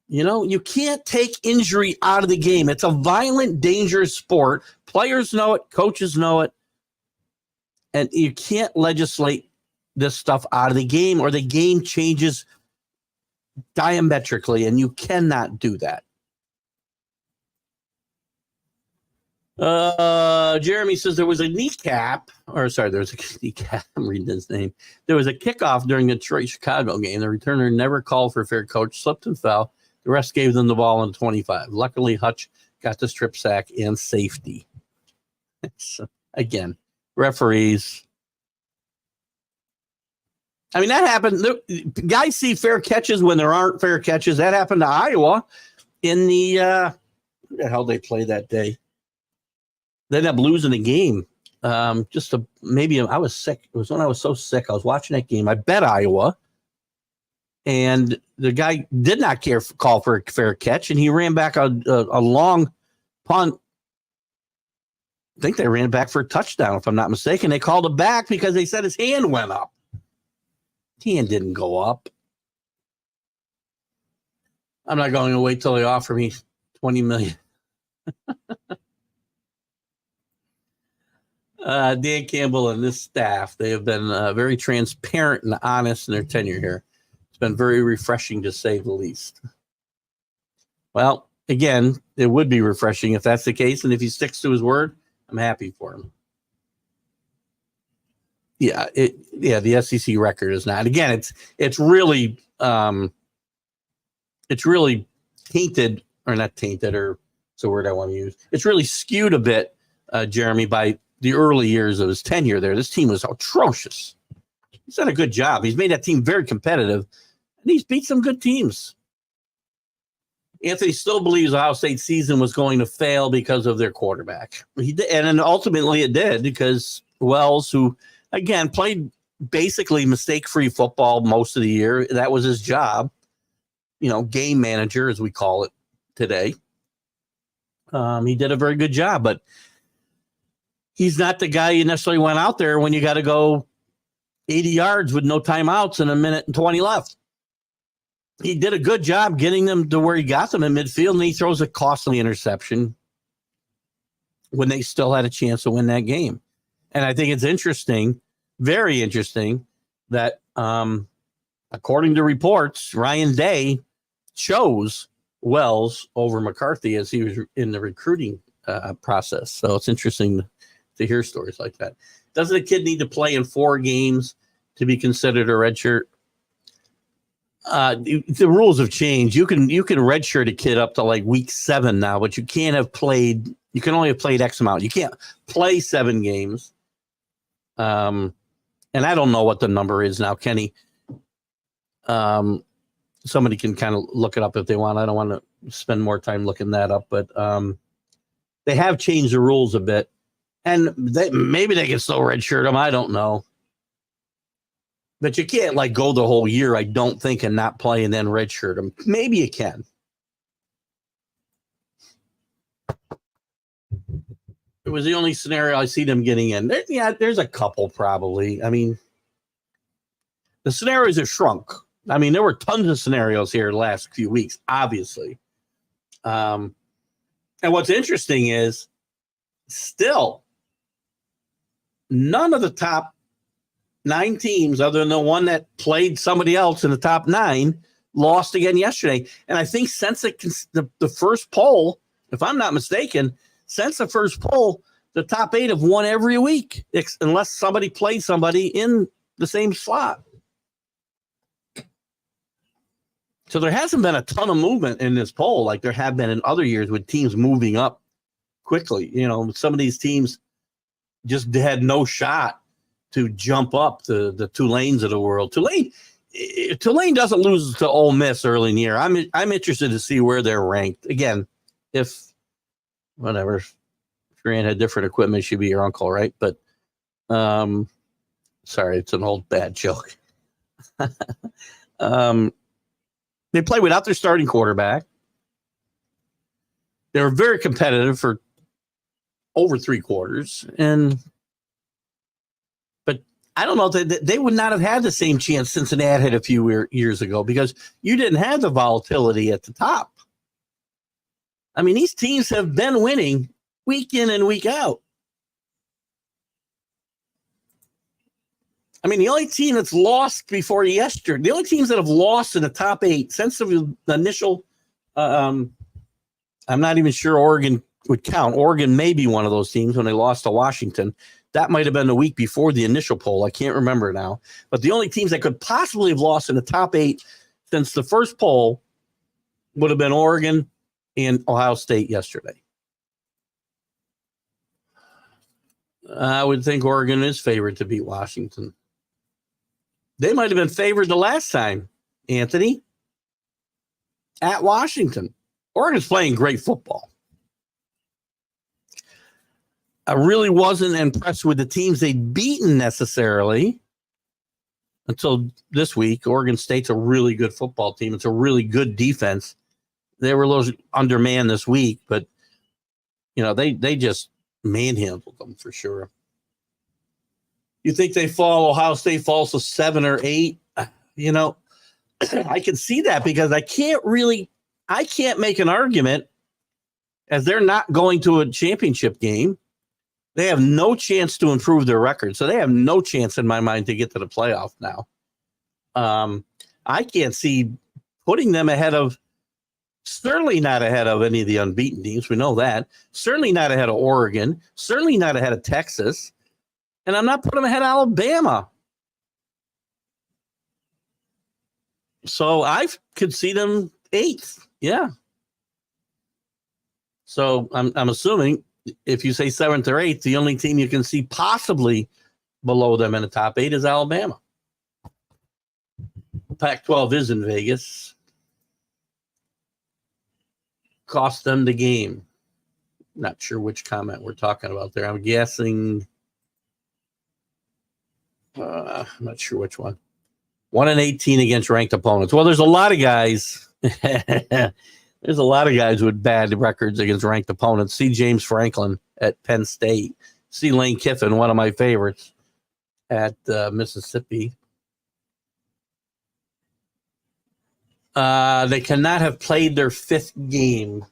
You can't take injury out of the game. It's a violent, dangerous sport. Players know it, coaches know it. And you can't legislate this stuff out of the game, or the game changes diametrically, and you cannot do that. Jeremy says there was a kneecap. I'm reading his name. There was a kickoff during the Detroit-Chicago game. The returner never called for fair coach, slipped and fell. The rest gave them the ball in 25. Luckily, Hutch got the strip sack and safety. So, again, referees. I mean, that happened. Guys see fair catches when there aren't fair catches. That happened to Iowa in the who the hell they played that day. They ended up losing the game. I was sick. It was when I was so sick. I was watching that game. I bet Iowa. And the guy did not call for a fair catch, and he ran back a long punt. I think they ran it back for a touchdown, if I'm not mistaken. They called it back because they said his hand went up. His hand didn't go up. I'm not going to wait till they offer me $20 million. Dan Campbell and this staff, they have been very transparent and honest in their tenure here. It's been very refreshing, to say the least. Well, again, it would be refreshing if that's the case, and if he sticks to his word, I'm happy for him. The SEC record is not. Again, it's really tainted, or not tainted, or it's the word I want to use. It's really skewed a bit, Jeremy, by the early years of his tenure there. This team was atrocious. He's done a good job. He's made that team very competitive, and he's beat some good teams. Anthony still believes Ohio State's season was going to fail because of their quarterback. He did, and then ultimately it did because Wells, who again played basically mistake-free football most of the year, that was his job. Game manager, as we call it today. He did a very good job, but he's not the guy you necessarily went out there when you got to go 80 yards with no timeouts and a minute and 20 left. He did a good job getting them to where he got them in midfield, and he throws a costly interception when they still had a chance to win that game. And I think it's interesting, very interesting, that according to reports, Ryan Day chose Wells over McCarthy as he was in the recruiting process. So it's interesting to hear stories like that. Doesn't a kid need to play in 4 games to be considered a redshirt? The rules have changed. You can redshirt a kid up to like week 7 now, but you can't have played. You can only have played X amount. You can't play 7 games. And I don't know what the number is now, Kenny. Somebody can kind of look it up if they want. I don't want to spend more time looking that up, but they have changed the rules a bit, and maybe they can still redshirt them. I don't know. But you can't like go the whole year, I don't think, and not play and then redshirt them. Maybe you can. It was the only scenario I see them getting in. There's a couple probably. I mean, the scenarios have shrunk. I mean, there were tons of scenarios here the last few weeks, obviously. And what's interesting is still none of the top 9 teams, other than the one that played somebody else in the top 9, lost again yesterday. And I think since the first poll, if I'm not mistaken, since the first poll, the top 8 have won every week, unless somebody played somebody in the same slot. So there hasn't been a ton of movement in this poll like there have been in other years with teams moving up quickly. Some of these teams just had no shot to jump up the Tulanes of the world. Tulane doesn't lose to Ole Miss early in the year. I'm interested to see where they're ranked. Again, if Grant had different equipment, she'd be your uncle, right? But sorry, it's an old bad joke. They play without their starting quarterback. They were very competitive for over 3 quarters. But I don't know, they would not have had the same chance Cincinnati had a few years ago because you didn't have the volatility at the top. I mean, these teams have been winning week in and week out. I mean, the only team that's lost before yesterday, the only teams that have lost in the top 8 since the initial, I'm not even sure Oregon would count. Oregon may be one of those teams when they lost to Washington. That might have been the week before the initial poll. I can't remember now. But the only teams that could possibly have lost in the top 8 since the first poll would have been Oregon and Ohio State yesterday. I would think Oregon is favored to beat Washington. They might have been favored the last time, Anthony, at Washington. Oregon's playing great football. I really wasn't impressed with the teams they'd beaten necessarily until this week. Oregon State's a really good football team. It's a really good defense. They were a little undermanned this week, but, they just manhandled them for sure. You think Ohio State falls to 7 or 8? I can see that because I can't make an argument as they're not going to a championship game. They have no chance to improve their record. So they have no chance in my mind to get to the playoff now. I can't see putting them certainly not ahead of any of the unbeaten teams. We know that. Certainly not ahead of Oregon. Certainly not ahead of Texas. And I'm not putting them ahead of Alabama. So I could see them 8th. Yeah. So I'm assuming if you say 7th or 8th, the only team you can see possibly below them in the top 8 is Alabama. Pac-12 is in Vegas. cost them the game. Not sure which comment we're talking about there. I'm guessing. I'm not sure which one. 1-18 against ranked opponents. Well, there's a lot of guys. There's a lot of guys with bad records against ranked opponents. See James Franklin at Penn State. See Lane Kiffin, one of my favorites, at Mississippi. They cannot have played their 5th game.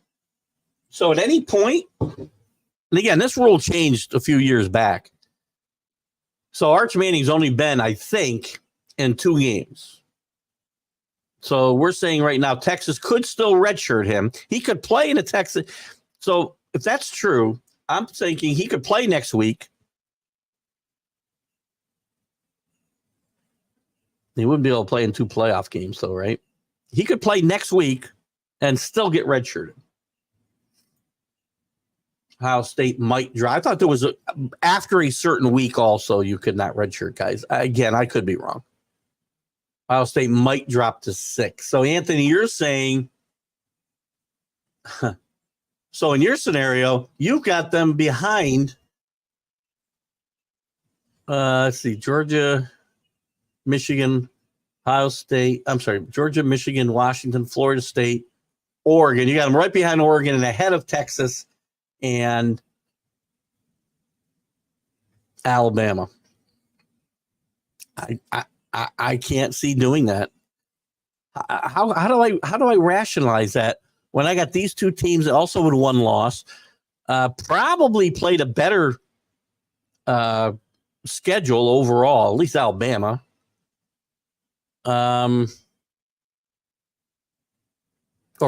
So at any point, and again, this rule changed a few years back. So Arch Manning's only been, I think, in 2 games. So we're saying right now Texas could still redshirt him. He could play in a Texas. So if that's true, I'm thinking he could play next week. He wouldn't be able to play in 2 playoff games, though, right? He could play next week and still get redshirted. Ohio State might drop. I thought there was after a certain week also you could not redshirt guys. Again, I could be wrong. Ohio State might drop to 6. So, Anthony, you're saying, so in your scenario, you've got them behind, let's see, Georgia, Michigan, Ohio State. I'm sorry, Georgia, Michigan, Washington, Florida State, Oregon. You got them right behind Oregon and ahead of Texas and Alabama. I can't see doing that. How do I rationalize that when I got these 2 teams that also with 1 loss, probably played a better schedule overall, at least Alabama. Or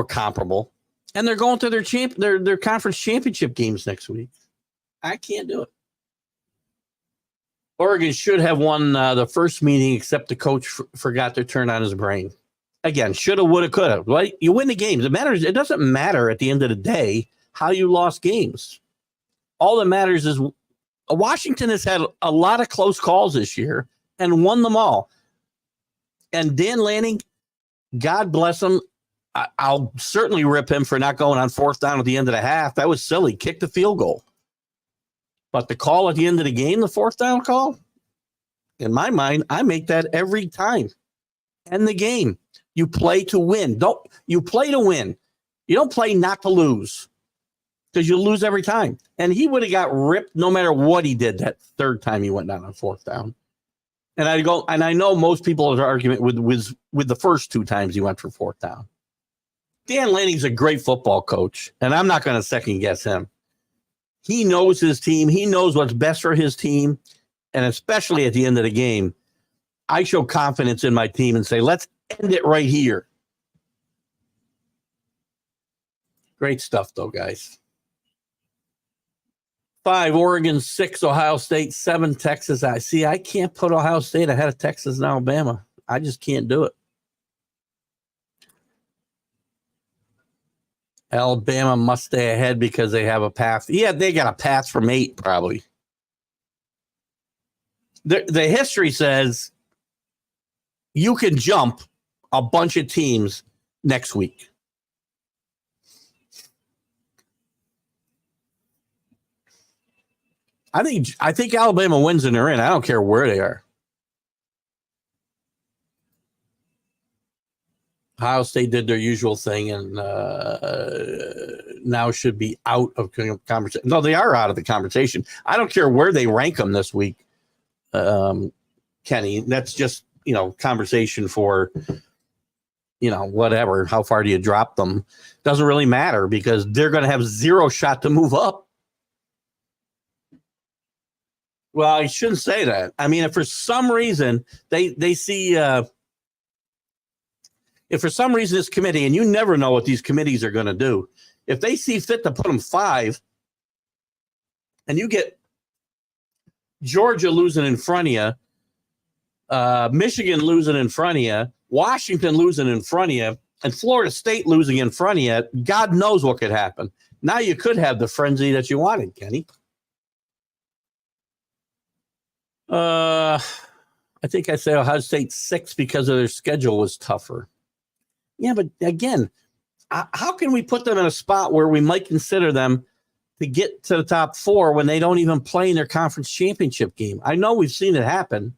comparable. And they're going to their conference championship games next week. I can't do it. Oregon should have won the first meeting, except the coach forgot to turn on his brain. Again, shoulda, woulda, coulda. Right? You win the games. It doesn't matter at the end of the day how you lost games. All that matters is Washington has had a lot of close calls this year and won them all. And Dan Lanning, God bless him. I'll certainly rip him for not going on 4th down at the end of the half. That was silly. Kick the field goal. But the call at the end of the game, the 4th down call, in my mind, I make that every time. End the game. You play to win. You play to win. You don't play not to lose, because you lose every time. And he would have got ripped no matter what he did that 3rd time he went down on 4th down. And I know most people's argument with the first 2 times he went for 4th down. Dan Lanning's a great football coach, and I'm not going to second guess him. He knows his team. He knows what's best for his team. And especially at the end of the game, I show confidence in my team and say, let's end it right here. Great stuff, though, guys. 5, Oregon, 6, Ohio State, 7, Texas. I can't put Ohio State ahead of Texas and Alabama. I just can't do it. Alabama must stay ahead because they have a path. Yeah, they got a path from 8, probably. The history says you can jump a bunch of teams next week. I think Alabama wins and they're in. I don't care where they are. Ohio State did their usual thing and now should be out of conversation. No, they are out of the conversation. I don't care where they rank them this week, Kenny. That's just, conversation for, whatever. How far do you drop them? Doesn't really matter because they're going to have 0 shot to move up. Well, I shouldn't say that. I mean, if for some reason they see if for some reason this committee, and you never know what these committees are going to do, if they see fit to put them 5 and you get Georgia losing in front of you, Michigan losing in front of you, Washington losing in front of you, and Florida State losing in front of you, God knows what could happen. Now you could have the frenzy that you wanted, Kenny. I think I say Ohio State 6 because of their schedule was tougher. Yeah, but again, how can we put them in a spot where we might consider them to get to the top 4 when they don't even play in their conference championship game? I know we've seen it happen,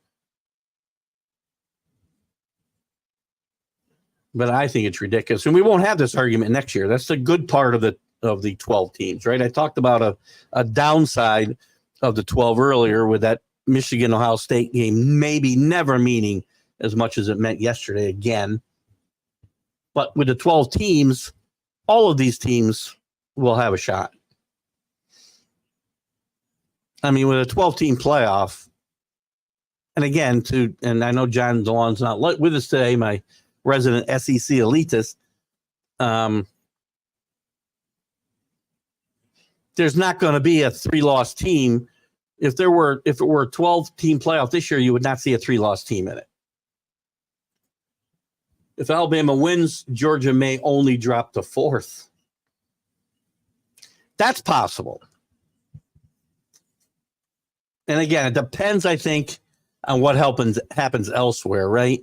but I think it's ridiculous. And we won't have this argument next year. That's the good part of the 12 teams, right? I talked about a downside of the 12 earlier with that Michigan-Ohio State game maybe never meaning as much as it meant yesterday again. But with the 12 teams, all of these teams will have a shot. I mean, with a 12-team playoff, and again, and I know John DeLon's not with us today, my resident SEC elitist. There's not going to be a 3-loss team. If it were a 12-team playoff this year, you would not see a 3-loss team in it. If Alabama wins, Georgia may only drop to 4th. That's possible. And again, it depends, I think, on what happens elsewhere, right?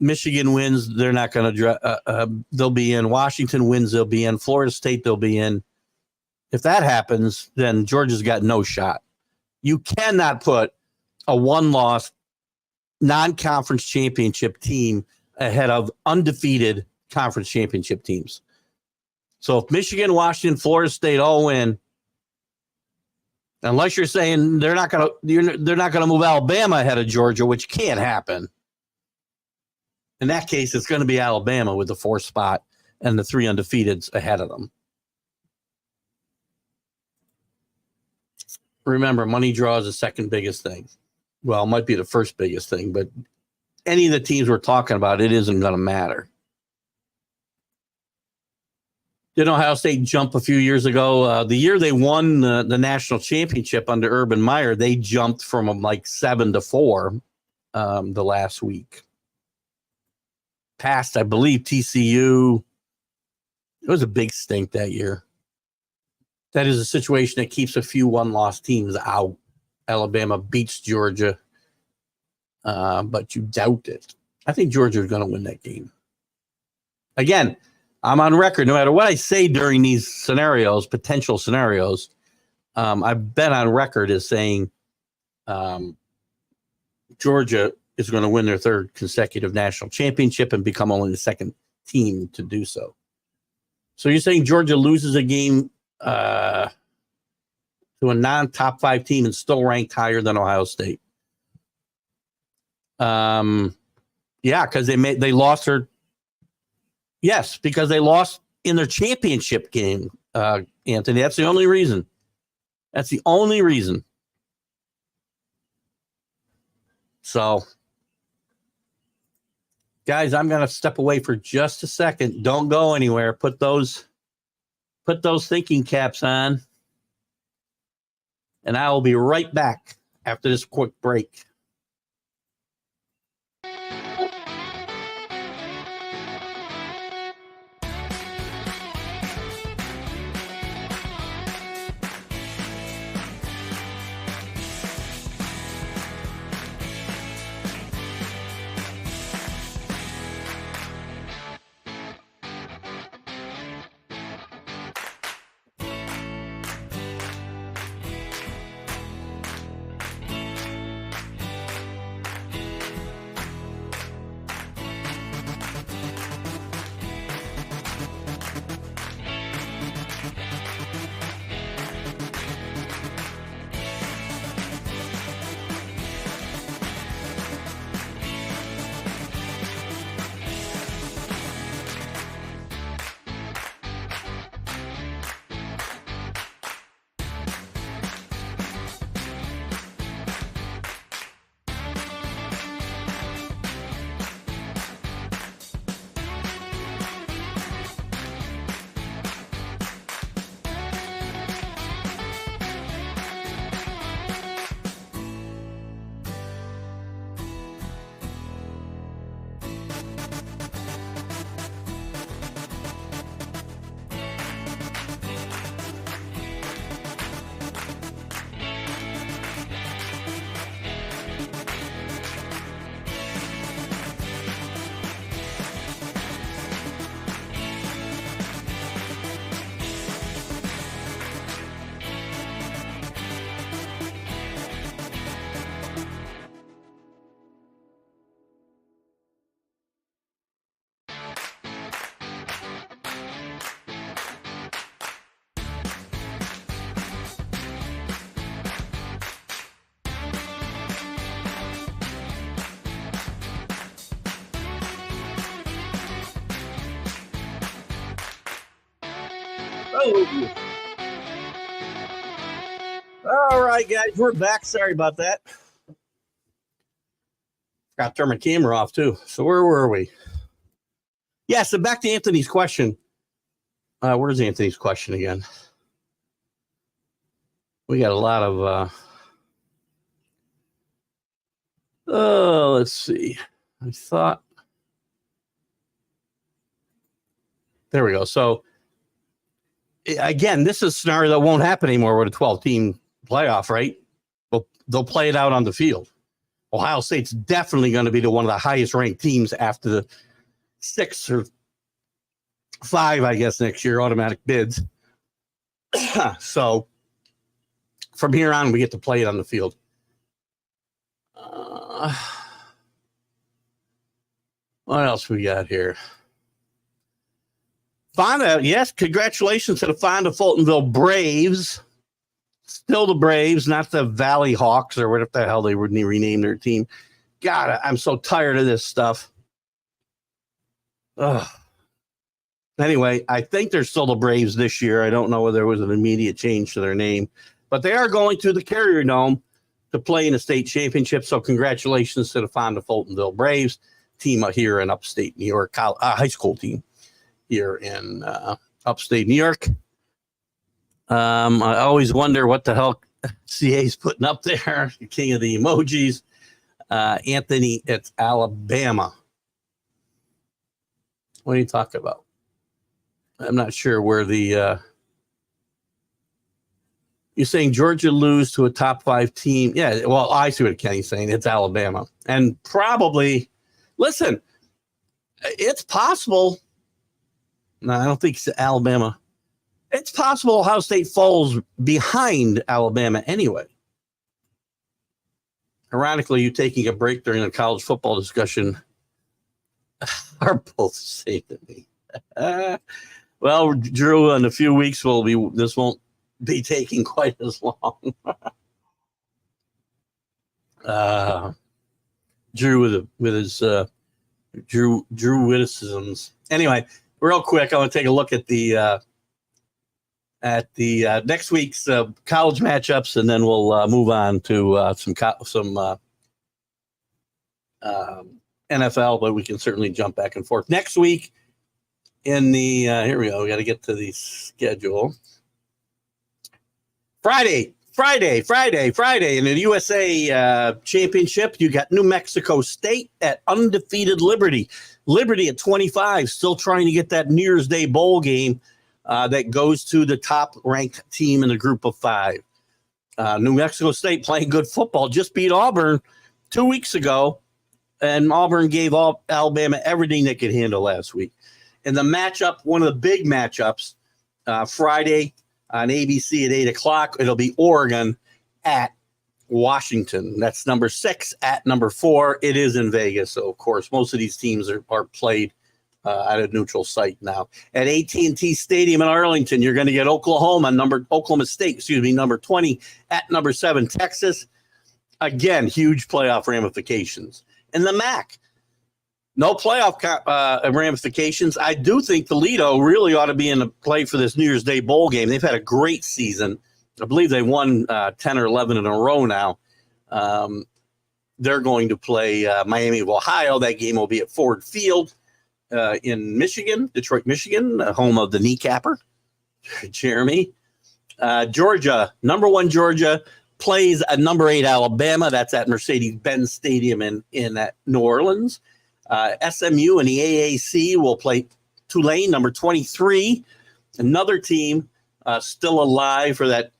Michigan wins, they're not going to they'll be in. Washington wins, they'll be in. Florida State, they'll be in. If that happens, then Georgia's got no shot. You cannot put a 1-loss non-conference championship team ahead of undefeated conference championship teams. So if Michigan, Washington, Florida State all win, unless you're saying they're not going to move Alabama ahead of Georgia, which can't happen. In that case, it's going to be Alabama with the 4th spot and the 3 undefeateds ahead of them. Remember, money draw is the second biggest thing. Well, it might be the first biggest thing, but any of the teams we're talking about, it isn't going to matter. Didn't Ohio State jump a few years ago? The year they won the national championship under Urban Meyer, they jumped from like 7 to 4 the last week. Passed, I believe, TCU. It was a big stink that year. That is a situation that keeps a few 1-loss teams out. Alabama beats Georgia, but you doubt it. I think Georgia is going to win that game. Again, I'm on record. No matter what I say during these scenarios, potential scenarios, I've been on record as saying Georgia is going to win their 3rd consecutive national championship and become only the 2nd team to do so. So you're saying Georgia loses a game to a non-top 5 team and still ranked higher than Ohio State? Yeah, because they lost her. Yes, because they lost in their championship game, Anthony. That's the only reason. That's the only reason. So, guys, I'm going to step away for just a second. Don't go anywhere. Put those thinking caps on. And I will be right back after this quick break. Oh. All right, guys, we're back. Sorry about that. Got to turn my camera off, too. So where were we? Yeah, so back to Anthony's question. Where's Anthony's question again? We got a lot of... let's see. I thought... There we go. So, again, this is a scenario that won't happen anymore with a 12-team playoff, right? They'll play it out on the field. Ohio State's definitely going to be one of the highest ranked teams after the 6 or 5, I guess, next year, automatic bids. So from here on, we get to play it on the field. What else we got here? Fonda, yes, congratulations to the Fonda Fultonville Braves. Still the Braves, not the Valley Hawks or whatever the hell they would rename their team. God, I'm so tired of this stuff. Ugh. Anyway, I think they're still the Braves this year. I don't know whether there was an immediate change to their name, but they are going to the Carrier Dome to play in a state championship. So congratulations to the Fonda Fultonville Braves team here in upstate New York, high school team here in upstate New York. I always wonder what the hell CA's putting up there. The king of the emojis. Anthony, it's Alabama. What are you talking about? I'm not sure where the... You're saying Georgia lose to a top 5 team. Yeah, well, I see what Kenny's saying. It's Alabama. And probably... Listen, it's possible... No, I don't think it's Alabama. It's possible Ohio State falls behind Alabama anyway. Ironically, you taking a break during a college football discussion are both the same to me. Well, Drew, in a few weeks, this won't be taking quite as long. Drew with his Drew witticisms. Anyway, real quick, I want to take a look at the next week's college matchups, and then we'll move on to some NFL, but we can certainly jump back and forth. Next week in the here we go. We got to get to the schedule. Friday in the USA Championship. You got New Mexico State at undefeated Liberty. Liberty at 25, still trying to get that New Year's Day bowl game. That goes to the top-ranked team in the group of 5. New Mexico State playing good football, just beat Auburn 2 weeks ago, and Auburn gave Alabama everything they could handle last week. And the matchup, one of the big matchups, Friday on ABC at 8 o'clock, it'll be Oregon at Washington. That's number 6 at number 4. It is in Vegas, so, of course, most of these teams are played at a neutral site now. At AT&T Stadium in Arlington, you're going to get Oklahoma State, number 20 at number 7, Texas. Again, huge playoff ramifications. And the MAC, no playoff ramifications. I do think Toledo really ought to be in the play for this New Year's Day bowl game. They've had a great season. I believe they won 10 or 11 in a row now. They're going to play Miami of Ohio. That game will be at Ford Field. In Michigan, Detroit, Michigan, home of the kneecapper, Jeremy. Georgia, number 1 Georgia, plays a number 8 Alabama. That's at Mercedes-Benz Stadium in New Orleans. SMU and the AAC will play Tulane, number 23. Another team still alive for that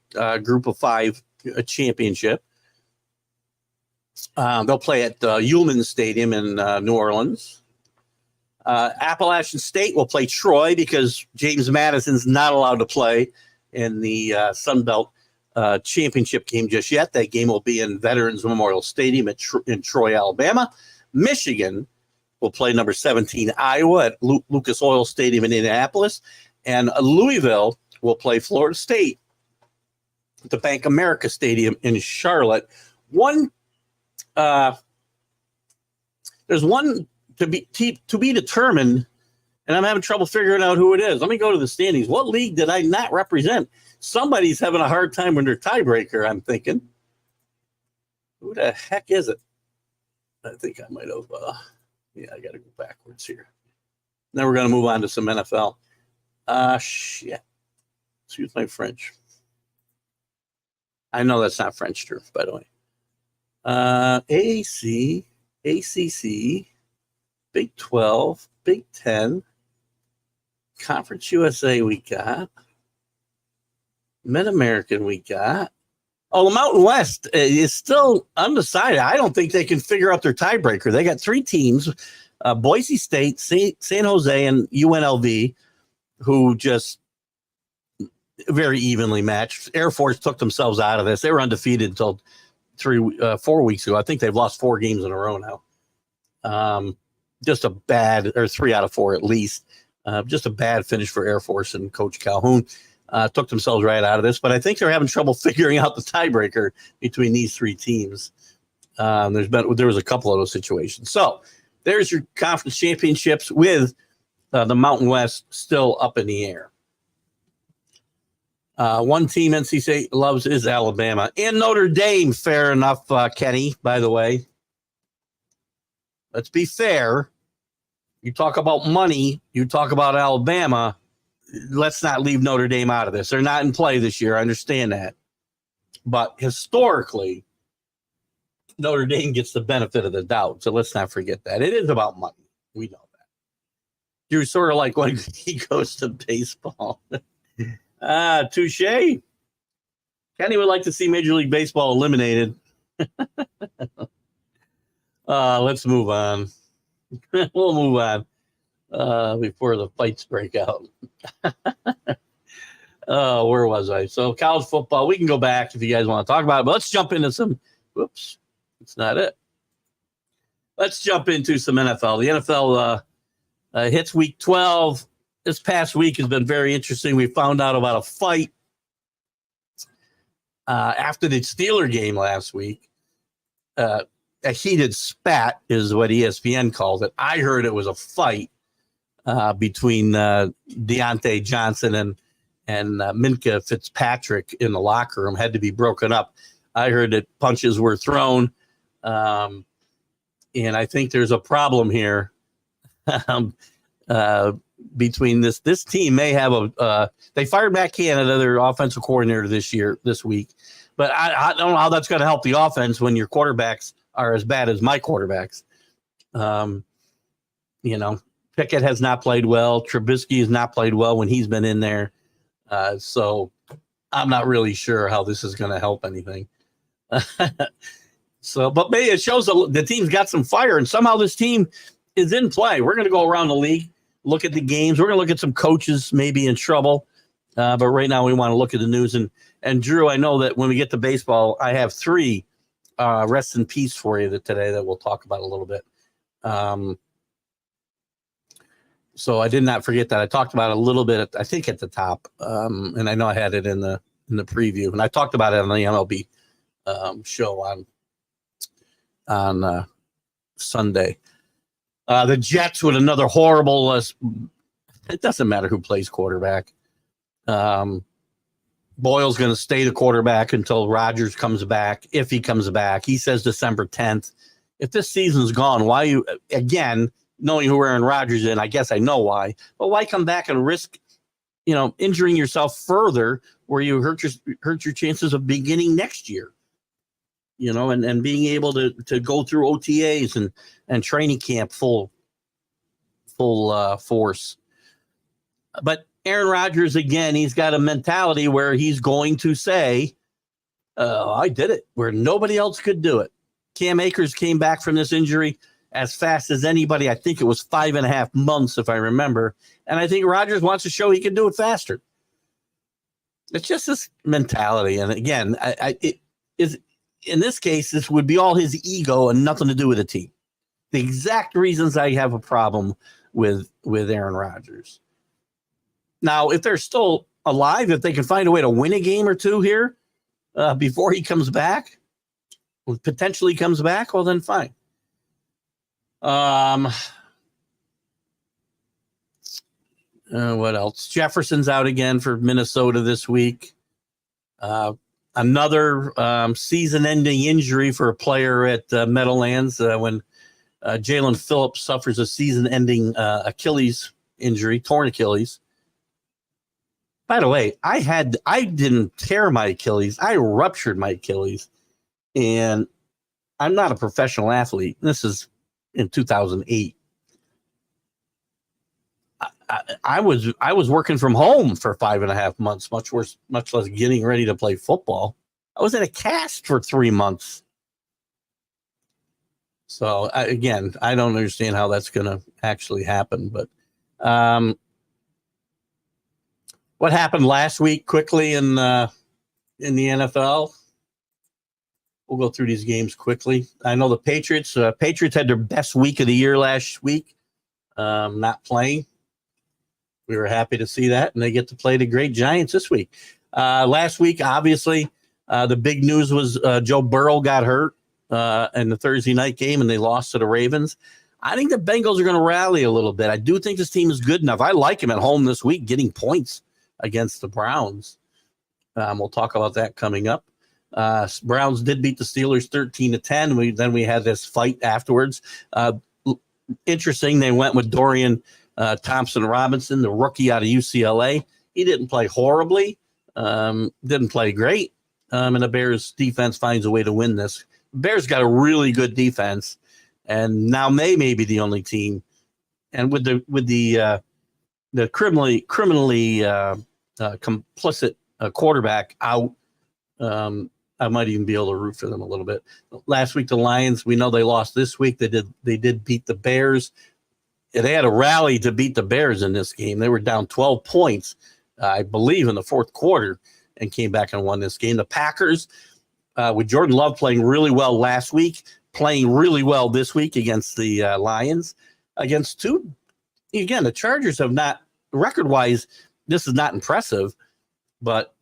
group of 5 championship. They'll play at Ullman Stadium in New Orleans. Appalachian State will play Troy because James Madison's not allowed to play in the Sun Belt championship game just yet. That game will be in Veterans Memorial Stadium in Troy, Alabama. Michigan will play number 17 Iowa at Lucas Oil Stadium in Indianapolis. And Louisville will play Florida State at the Bank America Stadium in Charlotte. There's one to be determined and I'm having trouble figuring out who it is. Let me go to the standings. What league did I not represent? Somebody's having a hard time with their tiebreaker, I'm thinking. Who the heck is it? I think I might have, I got to go backwards here. Now we're going to move on to some NFL. Shit. Excuse my French. I know that's not French turf, by the way. AAC, ACC, Big 12, Big 10, Conference USA we got, Mid-American we got. Oh, the Mountain West is still undecided. I don't think they can figure out their tiebreaker. They got 3 teams, Boise State, San Jose, and UNLV, who just very evenly matched. Air Force took themselves out of this. They were undefeated until 4 weeks ago. I think they've lost 4 games in a row now. Just a bad, or 3 out of 4 at least. Just a bad finish for Air Force and Coach Calhoun. Took themselves right out of this, but I think they're having trouble figuring out the tiebreaker between these 3 teams. There was a couple of those situations. So there's your conference championships with the Mountain West still up in the air. One team NC State loves is Alabama and Notre Dame. Fair enough, Kenny, by the way. Let's be fair. You talk about money, you talk about Alabama. Let's not leave Notre Dame out of this. They're not in play this year. I understand that. But historically, Notre Dame gets the benefit of the doubt. So let's not forget that. It is about money. We know that. You're sort of like when he goes to baseball. Touche. Kenny would like to see Major League Baseball eliminated. Let's move on. We'll move on. Before the fights break out. Where was I? So college football, we can go back if you guys want to talk about it, but let's jump into some, whoops, that's not it. Let's jump into some NFL. The NFL hits week 12. This past week has been very interesting. We found out about a fight after the Steeler game last week. A heated spat is what ESPN called it. I heard it was a fight between Deontay Johnson and Minkah Fitzpatrick in the locker room. Had to be broken up. I heard that punches were thrown, and I think there's a problem here between this. This team may have they fired Matt Canada, their offensive coordinator this week, but I don't know how that's going to help the offense when your quarterbacks are as bad as my quarterbacks. Pickett has not played well. Trubisky has not played well when he's been in there. So I'm not really sure how this is going to help anything. But maybe it shows the team's got some fire, and somehow this team is in play. We're going to go around the league, look at the games. We're going to look at some coaches maybe in trouble. But right now we want to look at the news. And Drew, I know that when we get to baseball, I have 3 rest in peace for you today that we'll talk about a little bit. So I did not forget that. I talked about it a little bit, I think, at the top. And I know I had it in the preview. And I talked about it on the MLB show on Sunday. The Jets with another horrible it doesn't matter who plays quarterback. Boyle's going to stay the quarterback until Rodgers comes back, if he comes back. He says December 10th. If this season's gone, why you, again, knowing who Aaron Rodgers is, I guess I know why, but why come back and risk, injuring yourself further where you hurt your chances of beginning next year, and being able to go through OTAs and training camp full force. But Aaron Rodgers, again, he's got a mentality where he's going to say, I did it, where nobody else could do it. Cam Akers came back from this injury as fast as anybody. I think it was 5.5 months, if I remember. And I think Rodgers wants to show he can do it faster. It's just this mentality. And again, it is in this case, this would be all his ego and nothing to do with the team. The exact reasons I have a problem with Aaron Rodgers. Now, if they're still alive, if they can find a way to win a game or 2 here before he comes back, potentially comes back, well, then fine. What else? Jefferson's out again for Minnesota this week. Another season-ending injury for a player at Meadowlands when Jalen Phillips suffers a season-ending Achilles injury, torn Achilles. By the way, I didn't tear my Achilles. I ruptured my Achilles, and I'm not a professional athlete. This is in 2008. I was working from home for 5.5 months, much less getting ready to play football. I was in a cast for 3 months. So I don't understand how that's going to actually happen. But what happened last week quickly in the NFL? We'll go through these games quickly. I know the Patriots had their best week of the year last week, not playing. We were happy to see that, and they get to play the great Giants this week. Last week, obviously, the big news was Joe Burrow got hurt in the Thursday night game, and they lost to the Ravens. I think the Bengals are going to rally a little bit. I do think this team is good enough. I like him at home this week, getting points against the Browns. We'll talk about that coming up. Browns did beat the Steelers 13-10. Then we had this fight afterwards. Interesting, they went with Dorian Thompson Robinson, the rookie out of UCLA. He didn't play horribly, didn't play great, and the Bears defense finds a way to win this. Bears got a really good defense, and now they may be the only team. And with the criminally complicit quarterback out, I might even be able to root for them a little bit. Last week, the Lions, we know they lost this week. They did beat the Bears. They had a rally to beat the Bears in this game. They were down 12 points, I believe, in the fourth quarter and came back and won this game. The Packers, with Jordan Love playing really well last week, playing really well this week against the Lions. Against the Chargers have not, record-wise, this is not impressive, but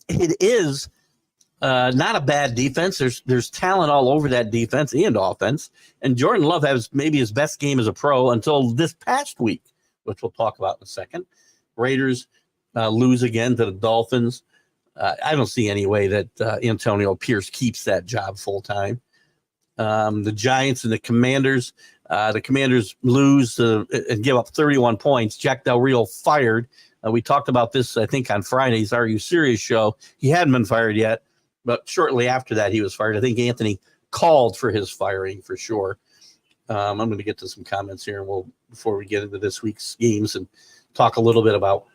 it is not a bad defense. There's talent all over that defense and offense. And Jordan Love has maybe his best game as a pro until this past week, which we'll talk about in a second. Raiders lose again to the Dolphins. I don't see any way that Antonio Pierce keeps that job full time. The Giants and the Commanders lose and give up 31 points. Jack Del Rio fired. We talked about this, I think, on Friday's Are You Serious show. He hadn't been fired yet, but shortly after that, he was fired. I think Anthony called for his firing for sure. I'm going to get to some comments here, and before we get into this week's games and talk a little bit about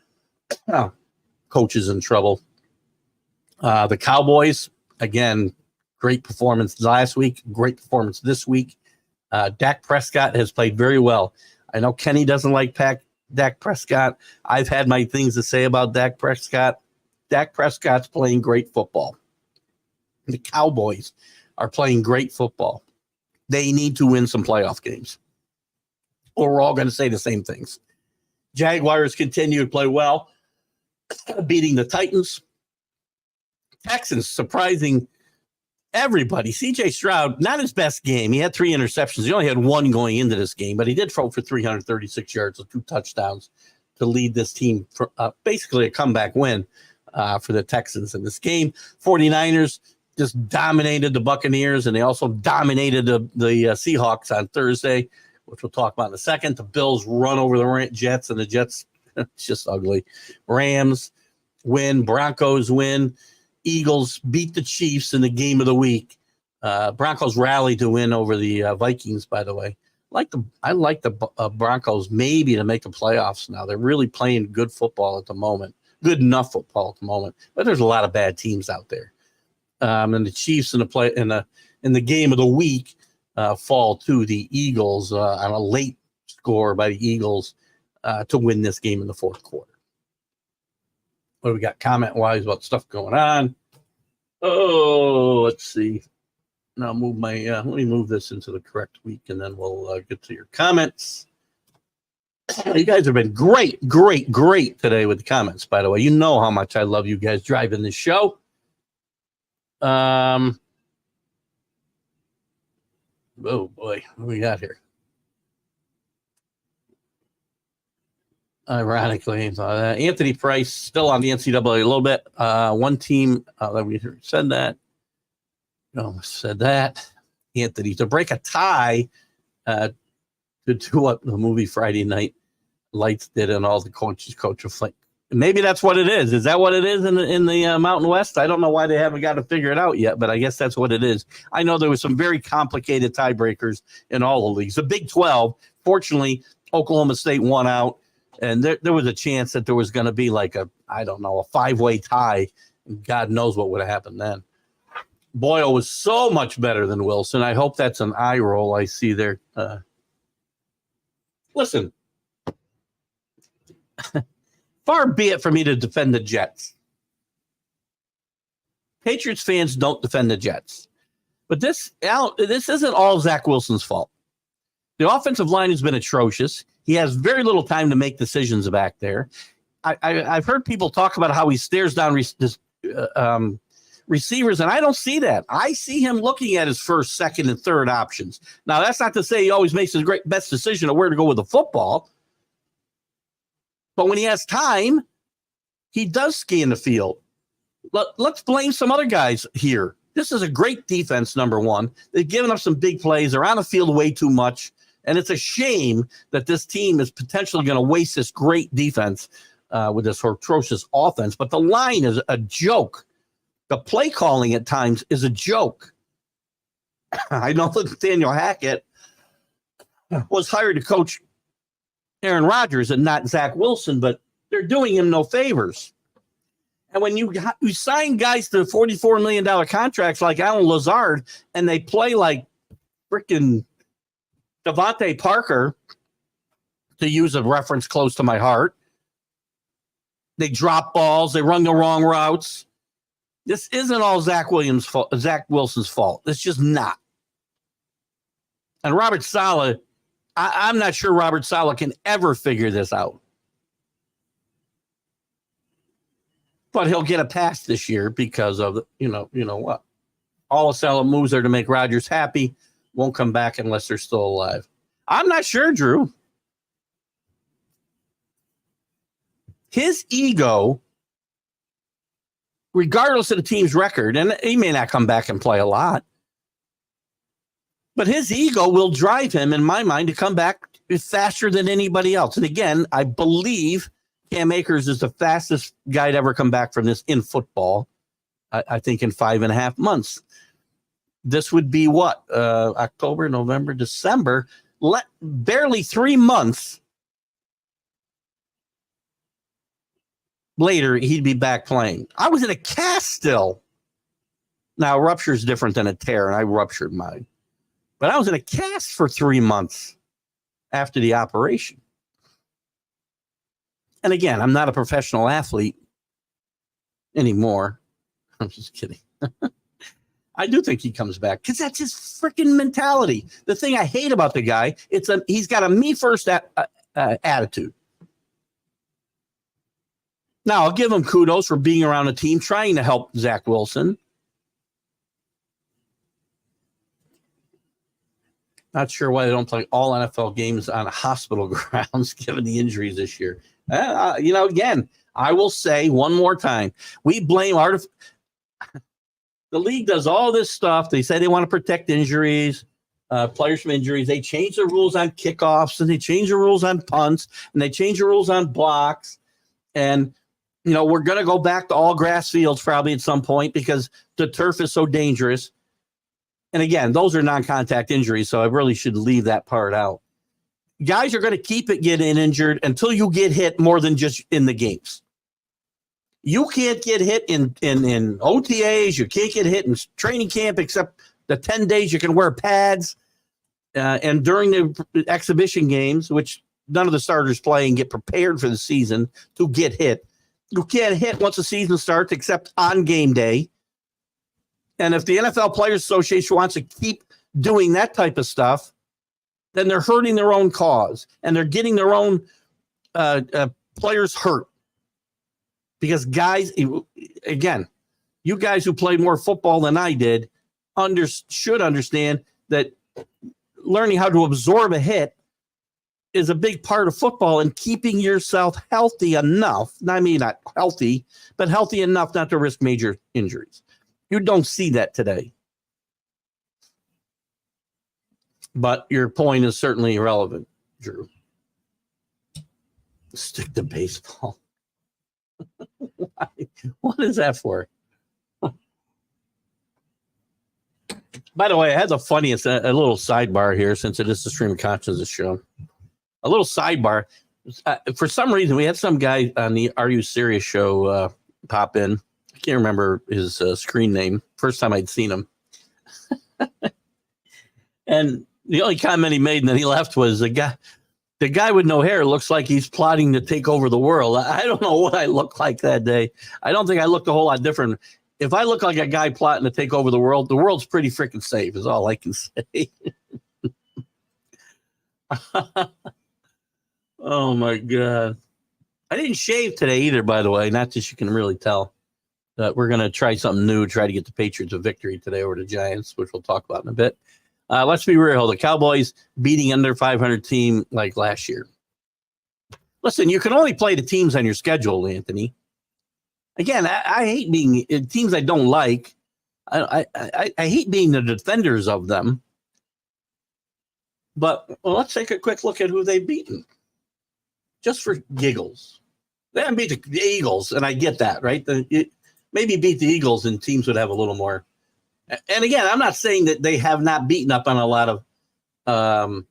coaches in trouble. The Cowboys, again, great performance last week, great performance this week. Dak Prescott has played very well. I know Kenny doesn't like Dak Prescott. I've had my things to say about Dak Prescott. Dak Prescott's playing great football. The Cowboys are playing great football. They need to win some playoff games, or we're all going to say the same things. Jaguars continue to play well, beating the Titans. Texans surprising everybody. C.J. Stroud, not his best game. He had 3 interceptions. He only had 1 going into this game, but he did throw for 336 yards with 2 touchdowns to lead this team for basically a comeback win for the Texans in this game. 49ers just dominated the Buccaneers, and they also dominated the Seahawks on Thursday, which we'll talk about in a second. The Bills run over the Jets, and the Jets, it's just ugly. Rams win. Broncos win. Eagles beat the Chiefs in the game of the week. Broncos rallied to win over the Vikings, by the way. I like the Broncos maybe to make the playoffs now. They're really playing good football at the moment. Good enough football at the moment. But there's a lot of bad teams out there. And the Chiefs in the game of the week fall to the Eagles on a late score by the Eagles to win this game in the fourth quarter. What do we got comment-wise about stuff going on? Oh, let's see. Now move let me move this into the correct week, and then we'll get to your comments. You guys have been great today with the comments, by the way. You know how much I love you guys driving this show. Oh, boy. What do we got here? Ironically, Anthony Price still on the NCAA a little bit. One team that we said that. Said that. Anthony to break a tie to do what the movie Friday Night Lights did, and all the coaches coach a flick. Maybe that's what it is. Is that what it is in the Mountain West? I don't know why they haven't got to figure it out yet, but I guess that's what it is. I know there was some very complicated tiebreakers in all the leagues. The Big 12, fortunately, Oklahoma State won out, and there was a chance that there was going to be like a five-way tie. God knows what would have happened then. Boyle was so much better than Wilson. I hope that's an eye roll I see there. Listen. Far be it for me to defend the Jets. Patriots fans don't defend the Jets. But this isn't all Zach Wilson's fault. The offensive line has been atrocious. He has very little time to make decisions back there. I've heard people talk about how he stares down receivers, and I don't see that. I see him looking at his first, second, and third options. Now, that's not to say he always makes his best decision of where to go with the football. But when he has time, he does scan the field. Let's blame some other guys here. This is a great defense, number one. They've given up some big plays. They're on the field way too much. And it's a shame that this team is potentially going to waste this great defense with this atrocious offense. But the line is a joke. The play calling at times is a joke. I know that Daniel Hackett was hired to coach Aaron Rodgers and not Zach Wilson, but they're doing him no favors. And when you sign guys to $44 million contracts like Alan Lazard, and they play like freaking Devontae Parker, to use a reference close to my heart, they drop balls, they run the wrong routes. This isn't all Zach Wilson's fault. It's just not. And Robert Saleh, I'm not sure Robert Saleh can ever figure this out. But he'll get a pass this year because of, you know what? All of Saleh moves are to make Rodgers happy. Won't come back unless they're still alive. I'm not sure, Drew. His ego, regardless of the team's record, and he may not come back and play a lot, but his ego will drive him, in my mind, to come back faster than anybody else. And again, I believe Cam Akers is the fastest guy to ever come back from this in football, I think in 5.5 months. This would be what? October, November, December. Barely 3 months later, he'd be back playing. I was in a cast still. Now, a rupture is different than a tear, and I ruptured mine. But I was in a cast for 3 months after the operation. And again, I'm not a professional athlete anymore. I'm just kidding. I do think he comes back because that's his freaking mentality. The thing I hate about the guy, he's got a me first attitude. Now, I'll give him kudos for being around a team trying to help Zach Wilson. Not sure why they don't play all NFL games on hospital grounds given the injuries this year. Again, I will say one more time, we blame the league does all this stuff. They say they want to protect injuries, players from injuries. They change the rules on kickoffs, and they change the rules on punts, and they change the rules on blocks. And, we're going to go back to all grass fields probably at some point because the turf is so dangerous. And again, those are non-contact injuries, so I really should leave that part out. Guys are going to keep getting injured until you get hit more than just in the games. You can't get hit in OTAs. You can't get hit in training camp except the 10 days you can wear pads. And during the exhibition games, which none of the starters play and get prepared for the season to get hit. You can't hit once the season starts except on game day. And if the NFL Players Association wants to keep doing that type of stuff, then they're hurting their own cause and they're getting their own players hurt. Because guys, again, you guys who played more football than I did should understand that learning how to absorb a hit is a big part of football and keeping yourself healthy enough. I mean, not healthy, but healthy enough not to risk major injuries. You don't see that today. But your point is certainly irrelevant, Drew. Stick to baseball. What is that for? By the way, I had the funniest, a little sidebar here since it is the Stream of Consciousness show. A little sidebar. For some reason, we had some guy on the Are You Serious show pop in. I can't remember his screen name. First time I'd seen him. And the only comment he made and then he left was the guy with no hair looks like he's plotting to take over the world. I don't know what I looked like that day. I don't think I looked a whole lot different. If I look like a guy plotting to take over the world's pretty freaking safe is all I can say. Oh, my God. I didn't shave today either, by the way. Not that you can really tell. We're going to try something new, try to get the Patriots a victory today over the Giants, which we'll talk about in a bit. Let's be real. The Cowboys beating under 500 team like last year. Listen, you can only play the teams on your schedule, Anthony. Again, I hate being teams I don't like. I hate being the defenders of them. But let's take a quick look at who they've beaten. Just for giggles. They haven't beat the Eagles, and I get that, right? Maybe beat the Eagles and teams would have a little more. And again, I'm not saying that they have not beaten up on a lot of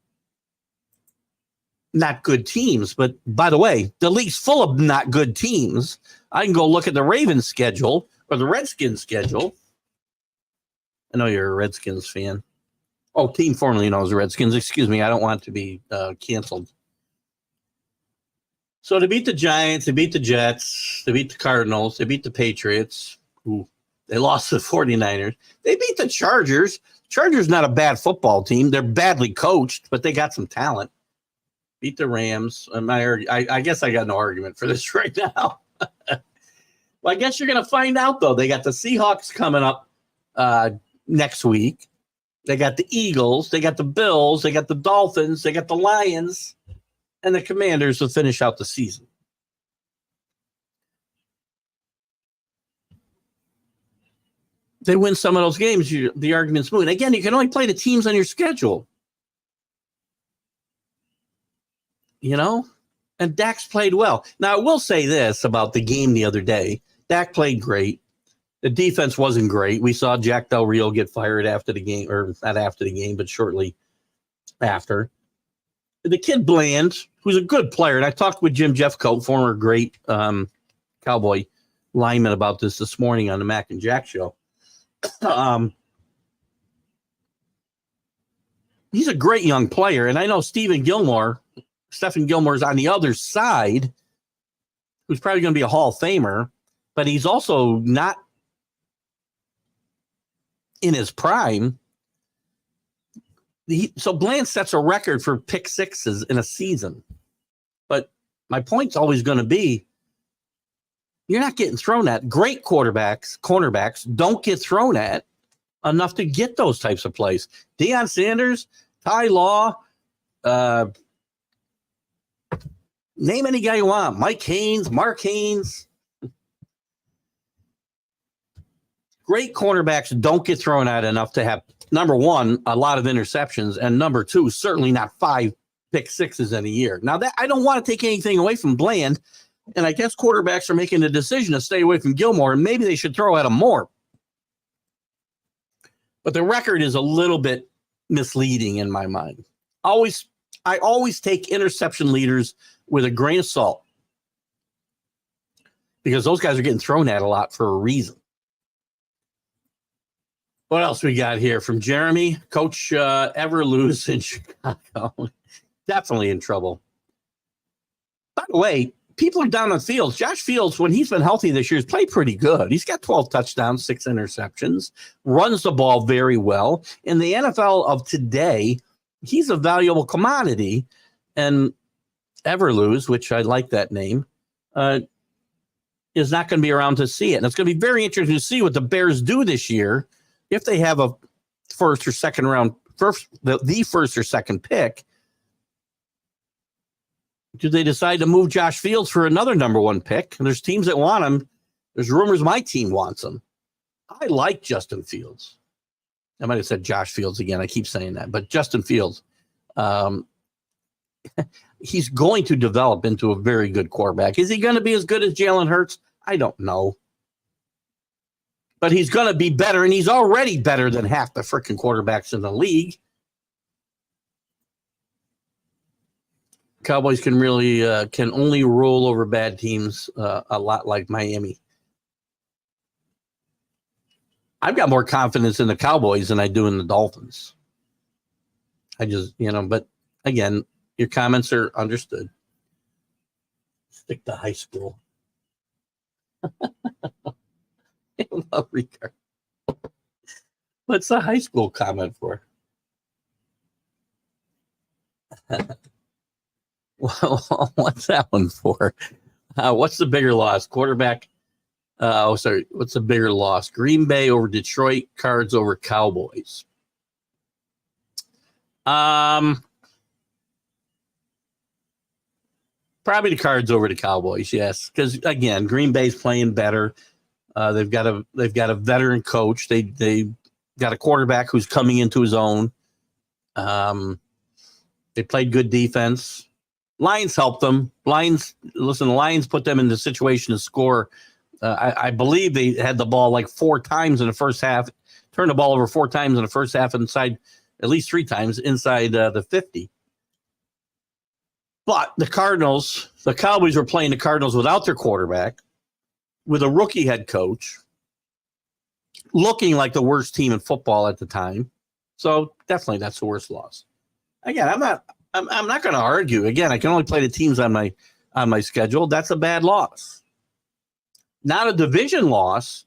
not good teams. But by the way, the league's full of not good teams. I can go look at the Ravens schedule or the Redskins schedule. I know you're a Redskins fan. Oh, team formerly known as the Redskins. Excuse me. I don't want to be canceled. So they beat the Giants, they beat the Jets, they beat the Cardinals, they beat the Patriots. Ooh, they lost to the 49ers. They beat the Chargers. Chargers not a bad football team. They're badly coached, but they got some talent. Beat the Rams. I guess I got no argument for this right now. Well, I guess you're going to find out, though. They got the Seahawks coming up next week. They got the Eagles. They got the Bills. They got the Dolphins. They got the Lions. And the Commanders will finish out the season. They win some of those games, the argument's moot. Again, you can only play the teams on your schedule. You know? And Dak's played well. Now, I will say this about the game the other day. Dak played great. The defense wasn't great. We saw Jack Del Rio get fired after the game, or not after the game, but shortly after. The kid Bland, who's a good player, and I talked with Jim Jeffcoat, former great Cowboy lineman, about this morning on the Mac and Jack show. He's a great young player, and I know Stephen Gilmore's on the other side, who's probably going to be a Hall of Famer, but he's also not in his prime. So Bland sets a record for pick sixes in a season. But my point's always going to be, you're not getting thrown at. Great cornerbacks don't get thrown at enough to get those types of plays. Deion Sanders, Ty Law, name any guy you want. Mike Haynes, Mark Haynes. Great cornerbacks don't get thrown at enough to have, number one, a lot of interceptions, and number two, certainly not 5 pick sixes in a year. Now, that I don't want to take anything away from Bland, and I guess quarterbacks are making the decision to stay away from Gilmore, and maybe they should throw at him more. But the record is a little bit misleading in my mind. I always take interception leaders with a grain of salt because those guys are getting thrown at a lot for a reason. What else we got here from Jeremy? Coach ever lose in Chicago? Definitely in trouble. By the way, people are down on Fields. Josh Fields, when he's been healthy this year, has played pretty good. He's got 12 touchdowns, 6 interceptions, runs the ball very well. In the NFL of today, he's a valuable commodity. And Everlose, which I like that name, is not going to be around to see it. And it's going to be very interesting to see what the Bears do this year if they have a first or second pick. do they decide to move Josh Fields for another number one pick? And there's teams that want him. There's rumors my team wants him. I like Justin Fields. I might have said Josh Fields again. I keep saying that, but Justin Fields, he's going to develop into a very good quarterback. Is he going to be as good as Jalen Hurts? I don't know. But he's going to be better, and he's already better than half the freaking quarterbacks in the league. Cowboys can only roll over bad teams a lot like Miami. I've got more confidence in the Cowboys than I do in the Dolphins. I just, but again, your comments are understood. Stick to high school. I love Ricard. What's the high school comment for? Well, what's that one for? What's the bigger loss? Quarterback. What's the bigger loss? Green Bay over Detroit, Cards over Cowboys. Probably the Cards over the Cowboys, yes. Because again, Green Bay's playing better. They've got a veteran coach. They got a quarterback who's coming into his own. They played good defense. Lions helped them. The Lions put them in the situation to score. I believe they had the ball like 4 times in the first half, turned the ball over 4 times in the first half inside, at least 3 times inside the 50. But the Cowboys were playing the Cardinals without their quarterback, with a rookie head coach, looking like the worst team in football at the time. So definitely that's the worst loss. Again, I'm not going to argue. Again, I can only play the teams on my schedule. That's a bad loss. Not a division loss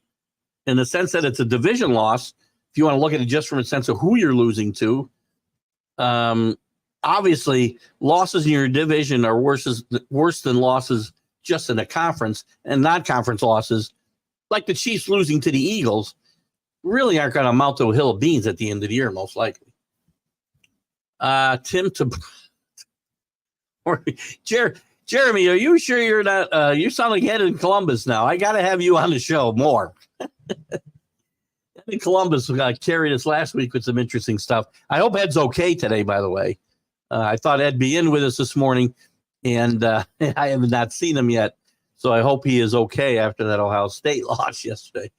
in the sense that it's a division loss. If you want to look at it just from a sense of who you're losing to, obviously losses in your division are worse than losses just in a conference, and non-conference losses, like the Chiefs losing to the Eagles, really aren't going to amount to a hill of beans at the end of the year, most likely. Tim to Jeremy, are you sure you're not? You sound like head in Columbus now. I got to have you on the show more. I think Columbus carried us last week with some interesting stuff. I hope Ed's okay today, by the way. I thought Ed'd be in with us this morning, and I have not seen him yet. So I hope he is okay after that Ohio State loss yesterday.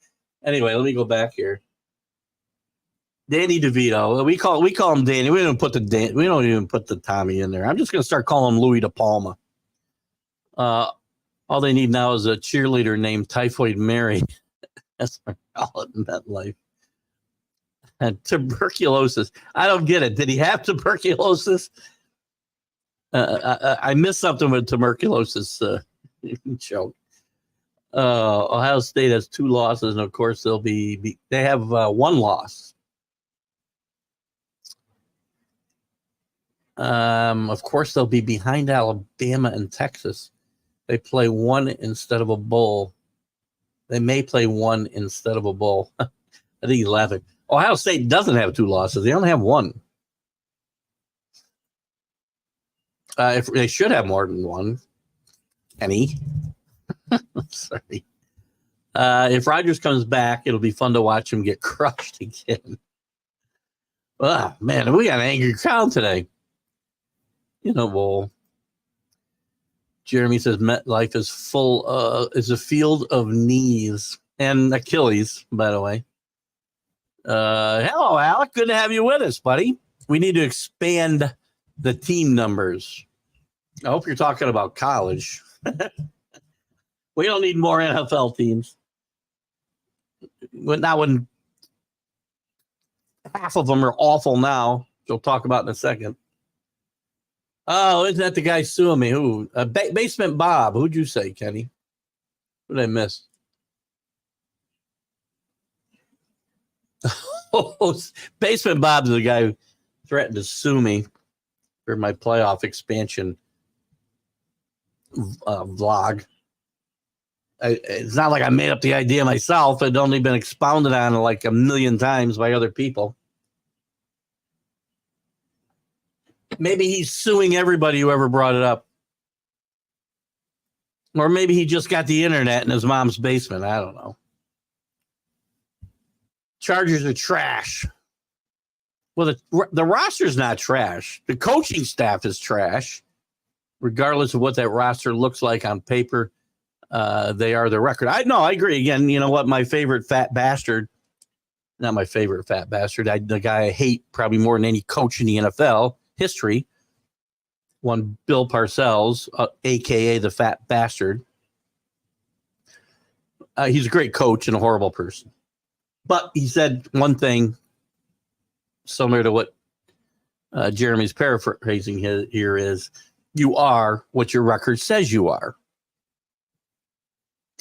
Anyway, let me go back here. Danny DeVito. We call him Danny. We don't even put the Tommy in there. I'm just going to start calling him Louis De Palma. All they need now is a cheerleader named Typhoid Mary. That's what I call it in that life. And tuberculosis. I don't get it. Did he have tuberculosis? I missed something with tuberculosis joke. Ohio State has 2 losses, and of course they have 1 loss. Of course they'll be behind Alabama and Texas. They play 1 instead of a bowl. They may play 1 instead of a bowl. I think he's laughing. Ohio State doesn't have 2 losses. They only have 1. If they should have more than 1. Any? Sorry. If Rodgers comes back, it'll be fun to watch him get crushed again. Oh, man, we got an angry crowd today. Well, Jeremy says MetLife is a field of knees and Achilles, by the way. Hello, Alec. Good to have you with us, buddy. We need to expand the team numbers. I hope you're talking about college. We don't need more NFL teams. Not when half of them are awful now, which we'll talk about in a second. Oh, isn't that the guy suing me? Who? Basement Bob. Who'd you say, Kenny? Who did I miss? Basement Bob's the guy who threatened to sue me for my playoff expansion vlog. It's not like I made up the idea myself. It'd only been expounded on like 1 million times by other people. Maybe he's suing everybody who ever brought it up. Or maybe he just got the internet in his mom's basement. I don't know. Chargers are trash. Well, the roster's not trash. The coaching staff is trash. Regardless of what that roster looks like on paper, they are the record. I agree. Again, you know what? My favorite fat bastard, not my favorite fat bastard, the guy I hate probably more than any coach in the NFL history, one Bill Parcells, a.k.a. the fat bastard. He's a great coach and a horrible person. But he said one thing similar to what Jeremy's paraphrasing here is, you are what your record says you are.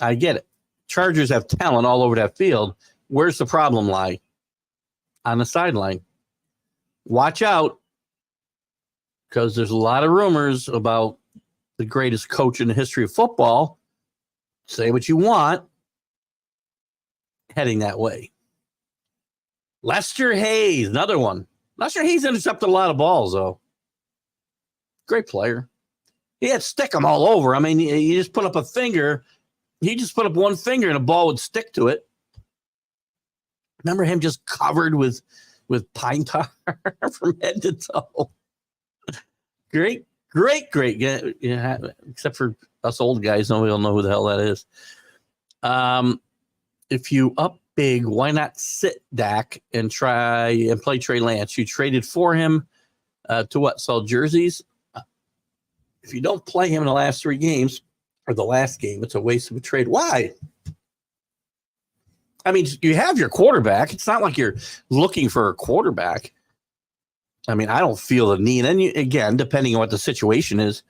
I get it. Chargers have talent all over that field. Where's the problem lie? On the sideline. Watch out, because there's a lot of rumors about the greatest coach in the history of football. Say what you want. Heading that way. Lester Hayes, another one. Lester Hayes intercepted a lot of balls, though. Great player. He had stick them all over. I mean, you just put up a finger. He just put up one finger and a ball would stick to it. Remember him just covered with pine tar from head to toe. Great. Yeah, except for us old guys, nobody will know who the hell that is. If you up big, why not sit Dak and try and play Trey Lance? You traded for him to what? Sell jerseys? If you don't play him in the last 3 games, or the last game, it's a waste of a trade. Why? I mean, you have your quarterback. It's not like you're looking for a quarterback. I mean, I don't feel the need. And again, depending on what the situation is,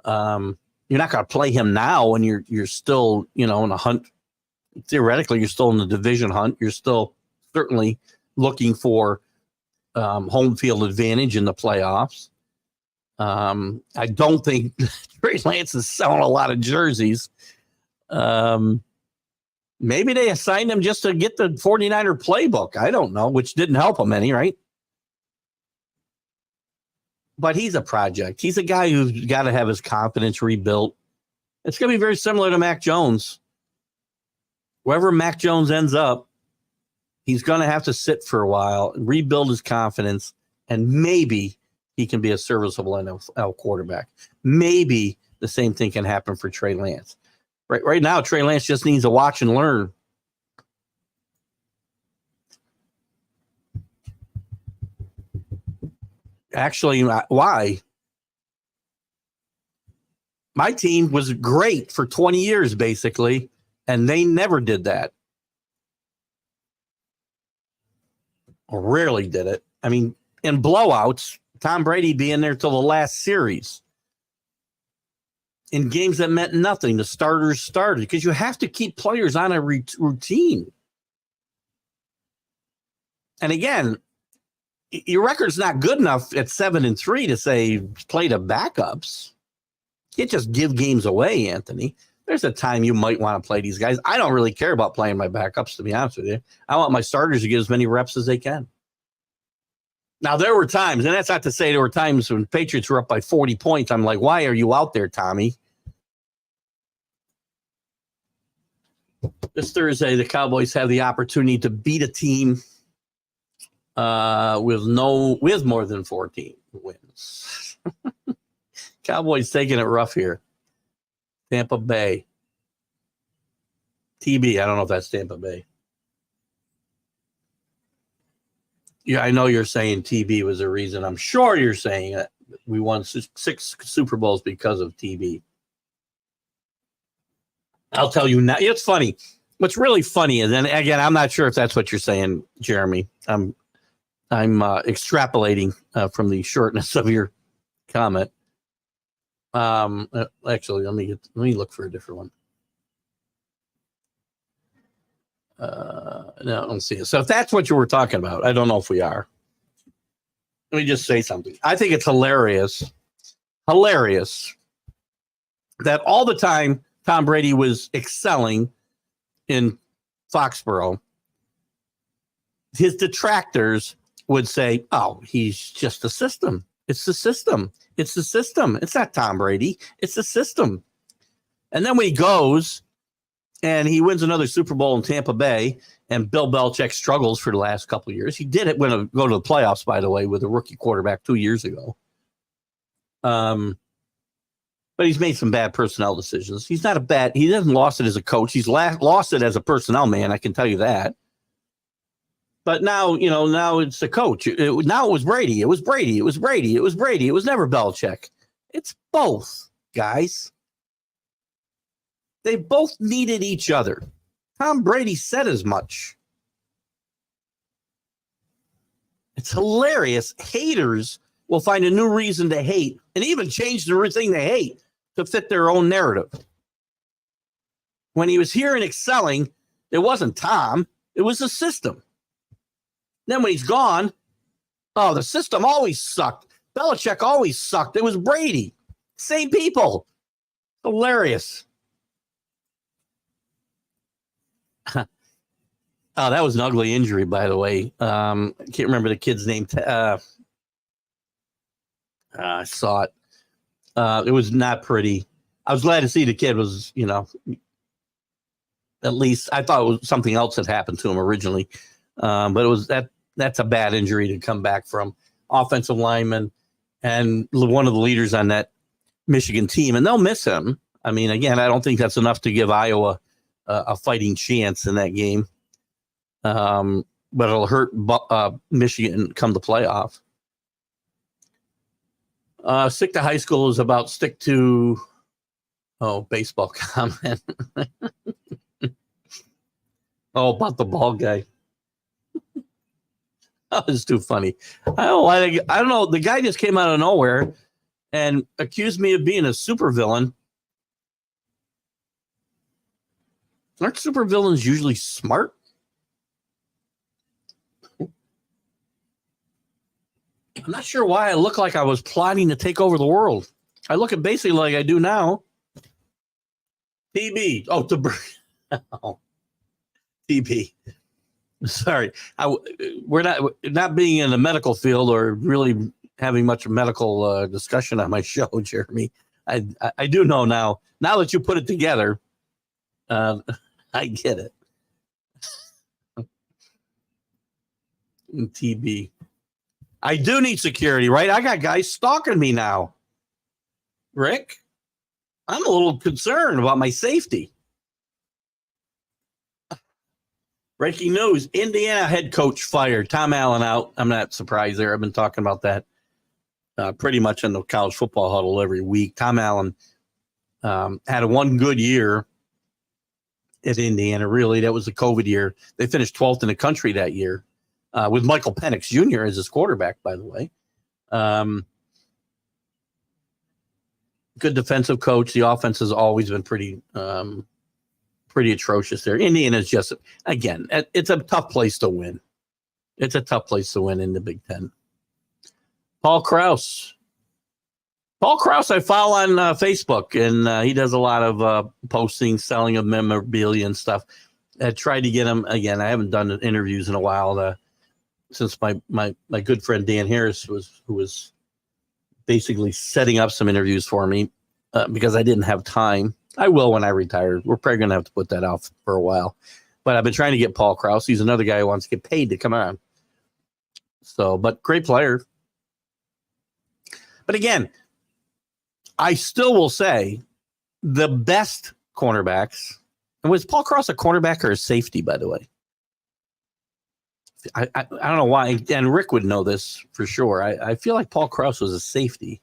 you're not going to play him now when you're still, in a hunt. Theoretically, you're still in the division hunt. You're still certainly looking for home field advantage in the playoffs. I don't think Trey Lance is selling a lot of jerseys. Maybe they assigned him just to get the 49er playbook. I don't know, which didn't help him any, right? But he's a project. He's a guy who's got to have his confidence rebuilt. It's going to be very similar to Mac Jones. Wherever Mac Jones ends up, he's going to have to sit for a while, rebuild his confidence, and maybe he can be a serviceable NFL quarterback. Maybe the same thing can happen for Trey Lance. Right now, Trey Lance just needs to watch and learn. Actually, why? My team was great for 20 years, basically, and they never did that. Or rarely did it. I mean, in blowouts, Tom Brady being there till the last series. In games that meant nothing, the starters started, because you have to keep players on a routine. And again, your record's not good enough at 7-3 to say play the backups. You can't just give games away, Anthony. There's a time you might want to play these guys. I don't really care about playing my backups, to be honest with you. I want my starters to get as many reps as they can. Now, there were times, and that's not to say there were times when Patriots were up by 40 points. I'm like, why are you out there, Tommy? This Thursday, the Cowboys have the opportunity to beat a team with more than 14 wins. Cowboys taking it rough here. Tampa Bay. TB, I don't know if that's Tampa Bay. Yeah, I know you're saying TB was the reason. I'm sure you're saying that we won 6 Super Bowls because of TB. I'll tell you now. It's funny. What's really funny is, and again, I'm not sure if that's what you're saying, Jeremy. I'm extrapolating from the shortness of your comment. Actually, let me look for a different one. No, I don't see it. So if that's what you were talking about, I don't know if we are. Let me just say something. I think it's hilarious that all the time Tom Brady was excelling in Foxborough, his detractors would say, oh, he's just a system. It's the system. It's the system. It's not Tom Brady. It's the system. And then when he goes and he wins another Super Bowl in Tampa Bay, and Bill Belichick struggles for the last couple of years. He did it when go to the playoffs, by the way, with a rookie quarterback 2 years ago. But he's made some bad personnel decisions. He hasn't lost it as a coach. He's lost it as a personnel man. I can tell you that. But now it's the coach. Now it was Brady. It was Brady. It was Brady. It was Brady. It was never Belichick. It's both, guys. They both needed each other. Tom Brady said as much. It's hilarious. Haters will find a new reason to hate and even change the thing they hate to fit their own narrative. When he was here and excelling, it wasn't Tom. It was the system. Then when he's gone, the system always sucked. Belichick always sucked. It was Brady. Same people. Hilarious. Oh, that was an ugly injury, by the way. I can't remember the kid's name. I saw it. It was not pretty. I was glad to see the kid was, at least I thought it was something else that happened to him originally. But it was that's a bad injury to come back from. Offensive lineman and one of the leaders on that Michigan team, and they'll miss him. I mean, again, I don't think that's enough to give Iowa a fighting chance in that game. But it'll hurt Michigan come the playoff. Stick to high school is about stick to baseball comment. About the ball guy. That was too funny. I don't know. The guy just came out of nowhere and accused me of being a supervillain. Aren't supervillains usually smart? I'm not sure why I look like I was plotting to take over the world. I look at basically like I do now. TB. TB. Sorry. We're not being in the medical field or really having much medical discussion on my show, Jeremy. I do know now. Now that you put it together, I get it. TB. I do need security, right? I got guys stalking me now. Rick, I'm a little concerned about my safety. Breaking news, Indiana head coach fired. Tom Allen out. I'm not surprised there. I've been talking about that pretty much in the college football huddle every week. Tom Allen had one good year at Indiana, really. That was the COVID year. They finished 12th in the country that year with Michael Penix Jr. as his quarterback, by the way. Good defensive coach. The offense has always been pretty atrocious there. Indiana's just, again, it's a tough place to win. It's a tough place to win in the Big Ten. Paul Krause, I follow on Facebook, and he does a lot of posting, selling of memorabilia and stuff. I tried to get him, again, I haven't done interviews in a while since my good friend Dan Harris who was basically setting up some interviews for me because I didn't have time. I will when I retire. We're probably going to have to put that off for a while. But I've been trying to get Paul Krause. He's another guy who wants to get paid to come on. So, but great player. But again, I still will say the best cornerbacks. And was Paul Krause a cornerback or a safety, by the way? I don't know why. And Rick would know this for sure. I feel like Paul Krause was a safety.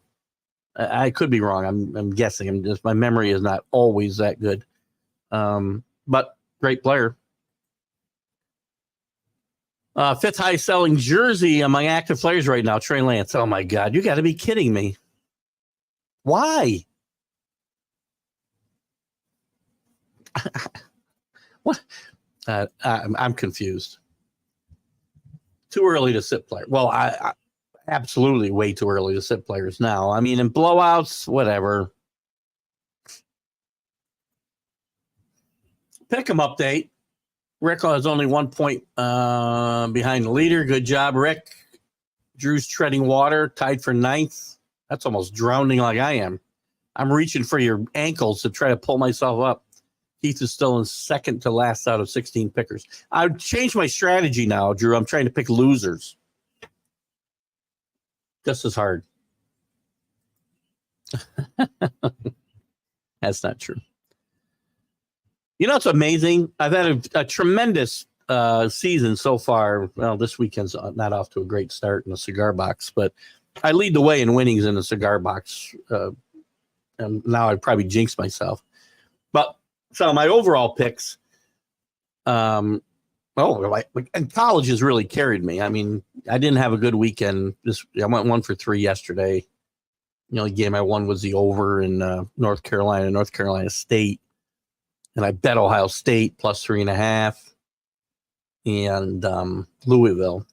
I could be wrong. I'm guessing. My memory is not always that good. But great player. Fifth highest selling jersey among active players right now, Trey Lance. Oh my God, you got to be kidding me. Why? What? I'm confused. Too early to sit player. Well, I absolutely way too early to sit players now. I mean, in blowouts, whatever. Pick 'em update. Rick is only 1 point behind the leader. Good job, Rick. Drew's treading water, tied for ninth. That's almost drowning like I am. I'm reaching for your ankles to try to pull myself up. Keith is still in second to last out of 16 pickers. I've changed my strategy now, Drew. I'm trying to pick losers. Just as hard. That's not true. You know, it's amazing. I've had a tremendous season so far. Well, this weekend's not off to a great start in the cigar box, but I lead the way in winnings in the cigar box. And now I'd probably jinx myself. But so my overall picks, and college has really carried me. I mean, I didn't have a good weekend. I went 1 for 3 yesterday. The only game I won was the over in North Carolina State. And I bet Ohio State plus 3.5 and Louisville.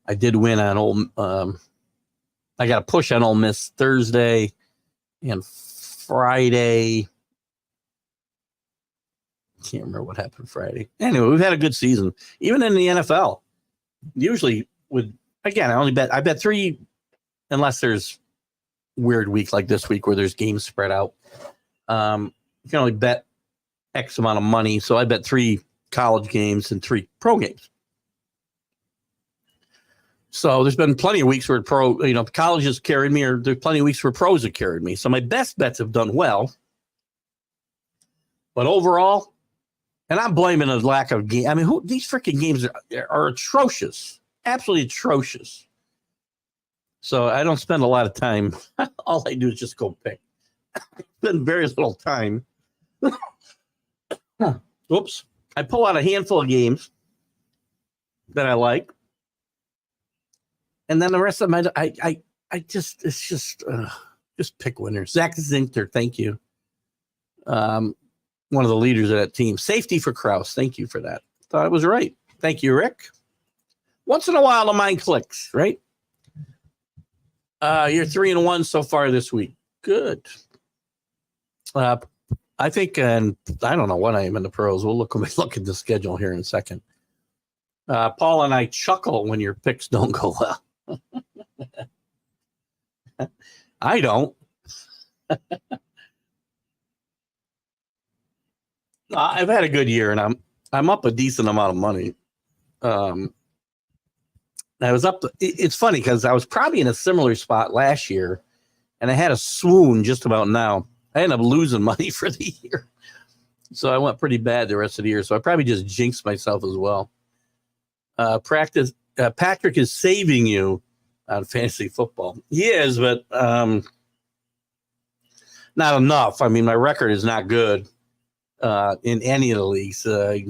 I did win on I got a push on Ole Miss Thursday and Friday. Can't remember what happened Friday. Anyway, we've had a good season, even in the NFL. Usually, I bet 3, unless there's weird week like this week where there's games spread out. You can only bet X amount of money, so I bet 3 college games and 3 pro games. So there's been plenty of weeks where college has carried me, or there's plenty of weeks where pros have carried me. So my best bets have done well. But overall, and I'm blaming a lack of game. I mean, these freaking games are atrocious, absolutely atrocious. So I don't spend a lot of time. All I do is just go pick. Spend very little time. Oops. I pull out a handful of games that I like. And then the rest of them, it's just pick winners. Zach Zinter, thank you. One of the leaders of that team. Safety for Krause. Thank you for that. Thought I was right. Thank you, Rick. Once in a while, the mind clicks, right? You're 3-1 so far this week. Good. I think, and I don't know what I am in the pros. We'll look at the schedule here in a second. Paul and I chuckle when your picks don't go well. I don't. I've had a good year, and I'm up a decent amount of money. I was up. It's funny because I was probably in a similar spot last year, and I had a swoon just about now. I ended up losing money for the year, so I went pretty bad the rest of the year. So I probably just jinxed myself as well. Patrick is saving you on fantasy football. He is, but not enough. I mean, my record is not good in any of the leagues. I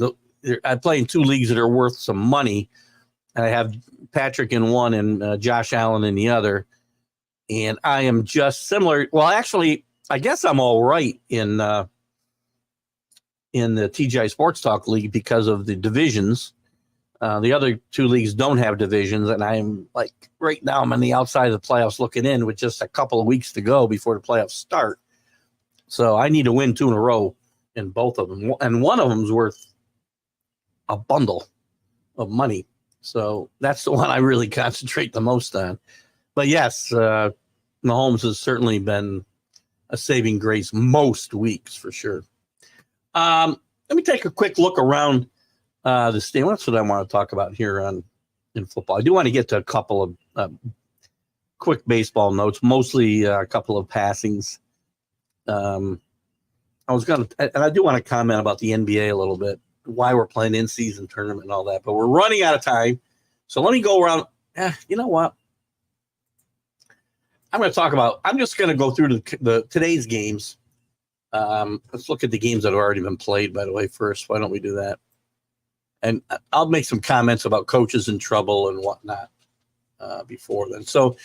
play in 2 leagues that are worth some money. And I have Patrick in one and Josh Allen in the other. And I am just similar. Well, actually, I guess I'm all right in the TGI Sports Talk League because of the divisions. The other 2 leagues don't have divisions, and I'm like right now I'm on the outside of the playoffs looking in with just a couple of weeks to go before the playoffs start. So I need to win 2 in a row in both of them, and one of them's worth a bundle of money. So that's the one I really concentrate the most on. But yes, Mahomes has certainly been a saving grace most weeks for sure. Let me take a quick look around the state. That's what I want to talk about here in football. I do want to get to a couple of quick baseball notes, mostly a couple of passings. And I do want to comment about the NBA a little bit, why we're playing in-season tournament and all that, but we're running out of time. So let me go around. You know what? I'm just going to go through the today's games. Let's look at the games that have already been played, by the way, first. Why don't we do that? And I'll make some comments about coaches in trouble and whatnot before then. So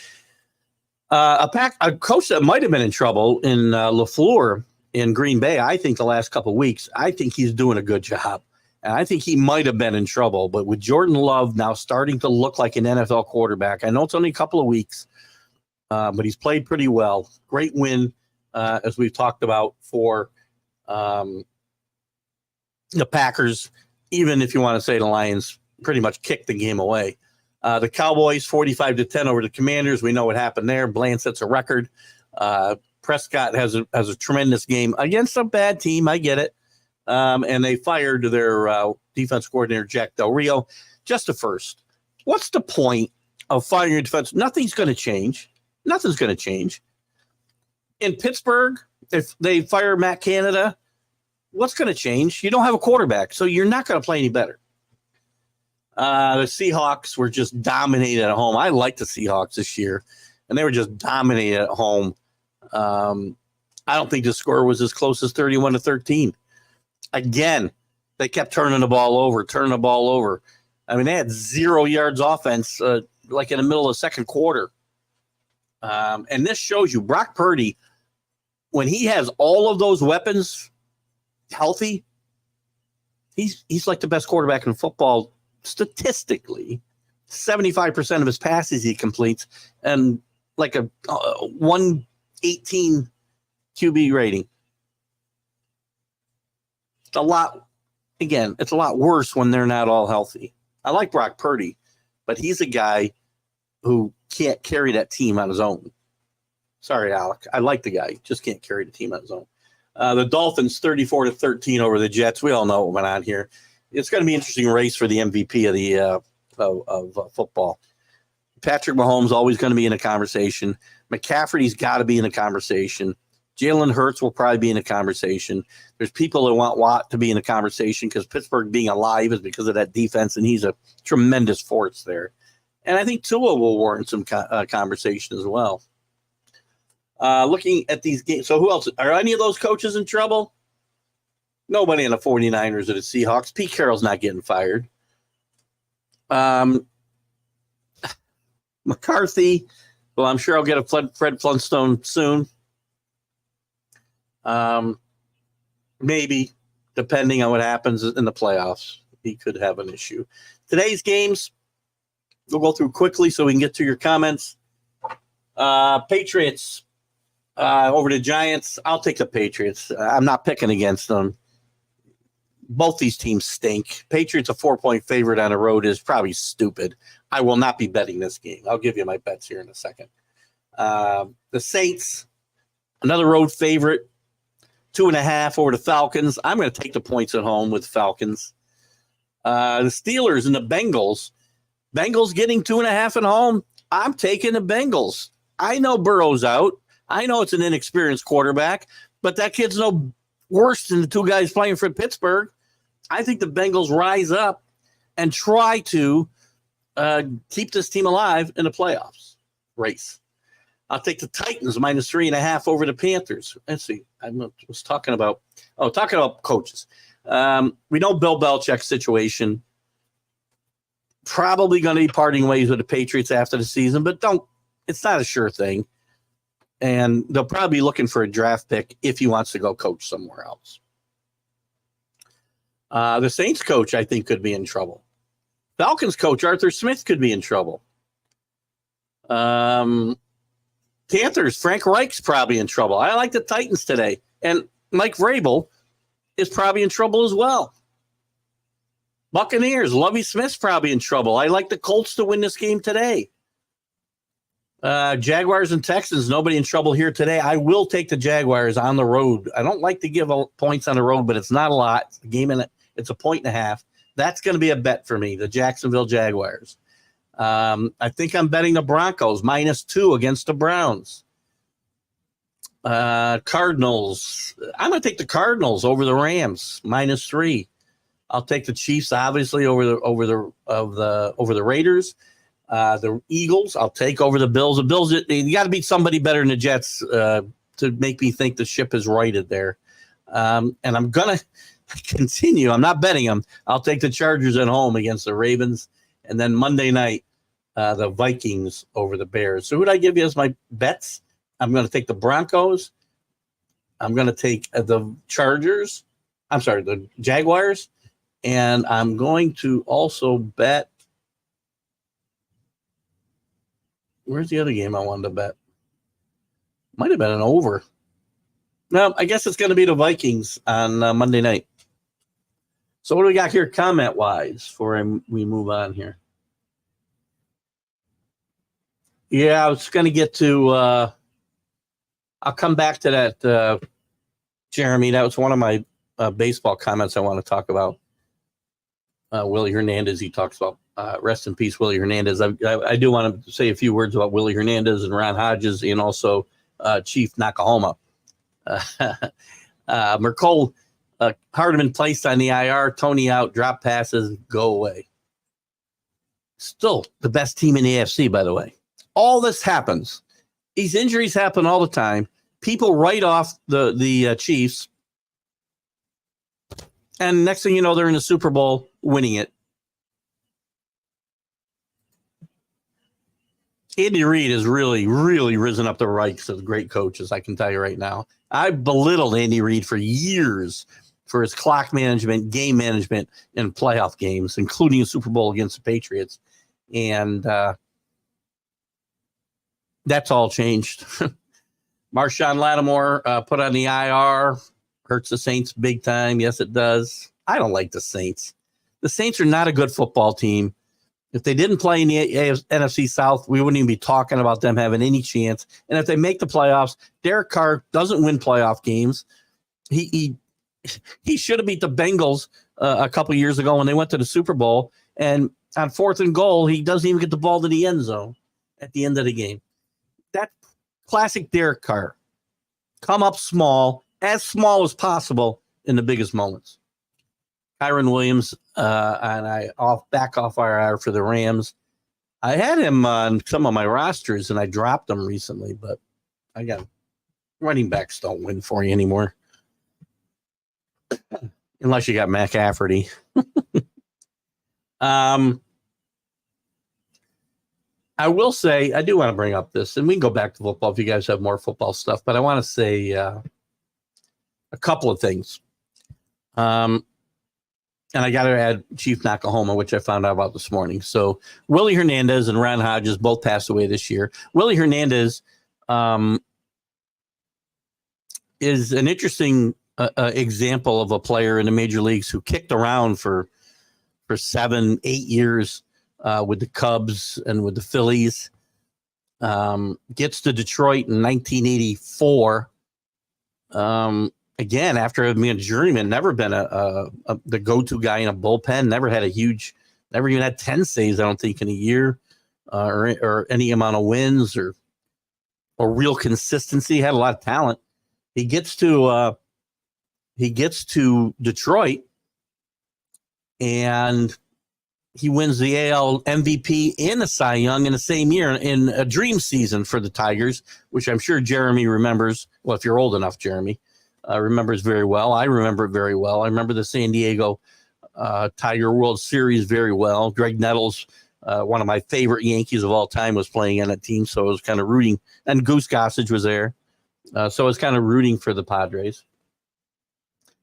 a coach that might have been in trouble in LaFleur in Green Bay, I think the last couple of weeks, I think he's doing a good job. And I think he might have been in trouble. But with Jordan Love now starting to look like an NFL quarterback, I know it's only a couple of weeks, but he's played pretty well. Great win, as we've talked about, for the Packers. Even if you want to say the Lions pretty much kicked the game away. The Cowboys, 45-10 over the Commanders. We know what happened there. Bland sets a record. Prescott has a tremendous game against a bad team. I get it. And they fired their defense coordinator, Jack Del Rio, just a first. What's the point of firing your defense? Nothing's going to change. Nothing's going to change. In Pittsburgh, if they fire Matt Canada, what's going to change? You don't have a quarterback, so you're not going to play any better. The Seahawks were just dominated at home. I like the Seahawks this year, and they were just dominated at home. I don't think the score was as close as 31-13. Again, they kept turning the ball over. I mean, they had 0 yards offense, like in the middle of the second quarter. And this shows you Brock Purdy, when he has all of those weapons healthy, he's like the best quarterback in football statistically. 75% of his passes he completes, and like a 118 QB rating. It's a lot worse when they're not all healthy. I like Brock Purdy, but he's a guy who can't carry that team on his own. Sorry, Alec. I like the guy. Just can't carry the team on his own. The Dolphins 34-13 over the Jets. We all know what went on here. It's going to be an interesting race for the MVP of the of football. Patrick Mahomes always going to be in a conversation. McCaffrey's got to be in a conversation. Jalen Hurts will probably be in a conversation. There's people that want Watt to be in a conversation because Pittsburgh being alive is because of that defense, and he's a tremendous force there. And I think Tua will warrant some conversation as well. Looking at these games, so who else? Are any of those coaches in trouble? Nobody in the 49ers or the Seahawks. Pete Carroll's not getting fired. McCarthy, well, I'm sure I'll get a Fred Flintstone soon. Maybe, depending on what happens in the playoffs, he could have an issue. Today's games, we'll go through quickly so we can get to your comments. Patriots over the Giants. I'll take the Patriots. I'm not picking against them. Both these teams stink. Patriots a 4-point favorite on the road is probably stupid. I will not be betting this game. I'll give you my bets here in a second. The Saints, another road favorite, 2.5 over the Falcons. I'm going to take the points at home with Falcons. The Steelers and the Bengals. Bengals getting 2.5 at home. I'm taking the Bengals. I know Burrow's out. I know it's an inexperienced quarterback, but that kid's no worse than the two guys playing for Pittsburgh. I think the Bengals rise up and try to keep this team alive in the playoffs race. I'll take the Titans minus 3.5 over the Panthers. Let's see. I was talking about coaches. We know Bill Belichick's situation. Probably going to be parting ways with the Patriots after the season, but it's not a sure thing. And they'll probably be looking for a draft pick if he wants to go coach somewhere else. The Saints coach, I think, could be in trouble. Falcons coach, Arthur Smith, could be in trouble. Panthers, Frank Reich's probably in trouble. I like the Titans today. And Mike Vrabel is probably in trouble as well. Buccaneers, Lovie Smith's probably in trouble. I like the Colts to win this game today. Jaguars and Texans, nobody in trouble here today. I will take the Jaguars on the road. I don't like to give points on the road, but it's not a lot. It's a game in it. It's 1.5. That's going to be a bet for me, the Jacksonville Jaguars. I think I'm betting the Broncos -2 against the Browns. Cardinals. I'm going to take the Cardinals over the Rams -3. I'll take the Chiefs obviously over the Raiders. The Eagles, I'll take over the Bills. The Bills, you got to beat somebody better than the Jets to make me think the ship is righted there. And I'm going to continue. I'm not betting them. I'll take the Chargers at home against the Ravens. And then Monday night, the Vikings over the Bears. So who did I give you as my bets? I'm going to take the Broncos. I'm going to take the Chargers. I'm sorry, the Jaguars. And I'm going to also bet. Where's the other game I wanted to bet? Might have been an over. No, I guess it's going to be the Vikings on Monday night. So what do we got here comment-wise before we move on here? Yeah, I was going to get to I'll come back to that, Jeremy. That was one of my baseball comments I want to talk about. Willie Hernandez, he talks about rest in peace, Willie Hernandez. I do want to say a few words about Willie Hernandez and Ron Hodges and also Chief Nakahoma. Mercole, Hardiman placed on the IR, Tony out, drop passes, go away. Still the best team in the AFC, by the way. All this happens. These injuries happen all the time. People write off the Chiefs. And next thing you know, they're in the Super Bowl winning it. Andy Reid has really, really risen up the ranks of great coaches, I can tell you right now. I belittled Andy Reid for years for his clock management, game management, and playoff games, including a Super Bowl against the Patriots. And that's all changed. Marshawn Lattimore put on the IR. Hurts the Saints big time. Yes, it does. I don't like the Saints. The Saints are not a good football team. If they didn't play in the NFC South, we wouldn't even be talking about them having any chance. And if they make the playoffs, Derek Carr doesn't win playoff games. He should have beat the Bengals a couple years ago when they went to the Super Bowl. And on 4th and goal, he doesn't even get the ball to the end zone at the end of the game. That's classic Derek Carr. Come up small as possible in the biggest moments. Kyron Williams, and I back off IR for the Rams. I had him on some of my rosters, and I dropped him recently, but I got running backs don't win for you anymore. Unless you got McCaffrey. I will say, I do want to bring up this, and we can go back to football if you guys have more football stuff, but I want to say a couple of things. And I got to add Chief Nakahoma, which I found out about this morning. So Willie Hernandez and Ron Hodges both passed away this year. Willie Hernandez is an interesting example of a player in the major leagues who kicked around for 7-8 years with the Cubs and with the Phillies. Gets to Detroit in 1984. Again, after being a journeyman, never been the go-to guy in a bullpen, never even had 10 saves, I don't think, in a year, or any amount of wins or real consistency. Had a lot of talent. He gets to Detroit, and he wins the AL MVP and the Cy Young in the same year in a dream season for the Tigers, which I'm sure Jeremy remembers. Well, if you're old enough, Jeremy. Remembers very well. I remember it very well. I remember the San Diego Tiger World Series very well. Greg Nettles, one of my favorite Yankees of all time, was playing on that team, so I was kind of rooting. And Goose Gossage was there, so I was kind of rooting for the Padres.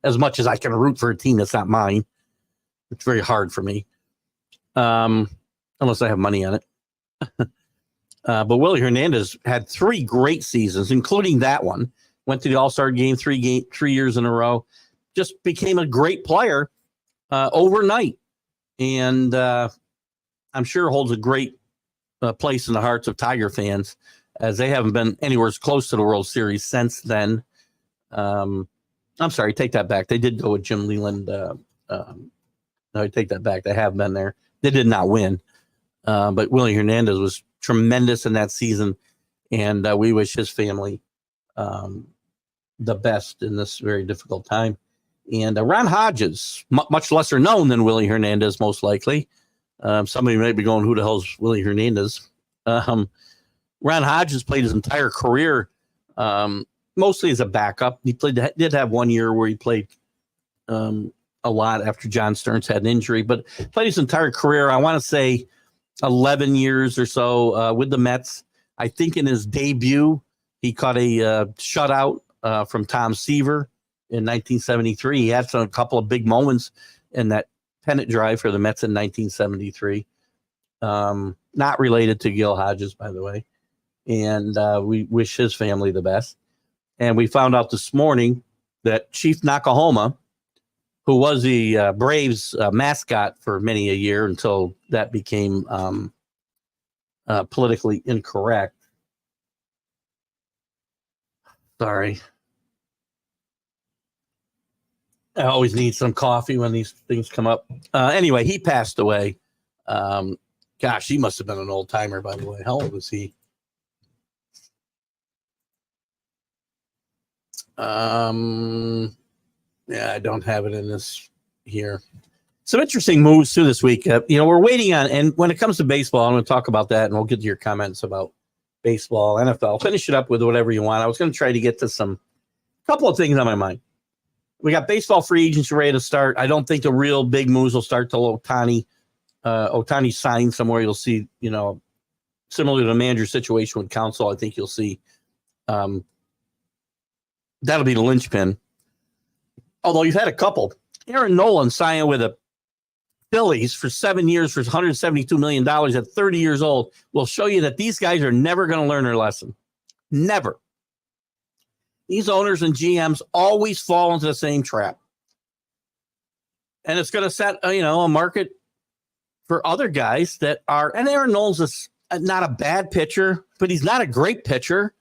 As much as I can root for a team that's not mine, it's very hard for me, unless I have money on it. But Willie Hernandez had 3 great seasons, including that one. Went to the All-Star game 3 years in a row. Just became a great player overnight. And I'm sure holds a great place in the hearts of Tiger fans, as they haven't been anywhere close to the World Series since then. I'm sorry, take that back. They did go with Jim Leland. No, I take that back. They have been there. They did not win. But Willie Hernandez was tremendous in that season. And we wish his family the best in this very difficult time. And Ron Hodges, much lesser known than Willie Hernandez, most likely. Somebody might be going, who the hell's Willie Hernandez? Ron Hodges played his entire career mostly as a backup. He did have 1 year where he played a lot after John Stearns had an injury, but played his entire career, I want to say 11 years or so with the Mets. I think in his debut, he caught a shutout from Tom Seaver in 1973. He had a couple of big moments in that pennant drive for the Mets in 1973. Not related to Gil Hodges, by the way. And we wish his family the best. And we found out this morning that Chief Nakahoma, who was the Braves mascot for many a year until that became politically incorrect, Sorry. I always need some coffee when these things come up. Anyway, he passed away. Gosh, he must have been an old timer, by the way. How old was he? Yeah, I don't have it in this here. Some interesting moves too this week. We're waiting on, and when it comes to baseball, I'm going to talk about that, and we'll get to your comments about baseball, NFL. Finish it up with whatever you want. I was going to try to get to couple of things on my mind. We got baseball free agency ready to start. I don't think the real big moves will start till Ohtani. Ohtani signed somewhere. You'll see, similar to the manager situation with Council. I think you'll see that'll be the linchpin. Although you've had a couple. Aaron Nolan signed with the Phillies for 7 years for $172 million at 30 years old will show you that these guys are never going to learn their lesson. Never. These owners and GMs always fall into the same trap. And it's going to set, a market for other guys that are, and Aaron Nolan's is not a bad pitcher, but he's not a great pitcher.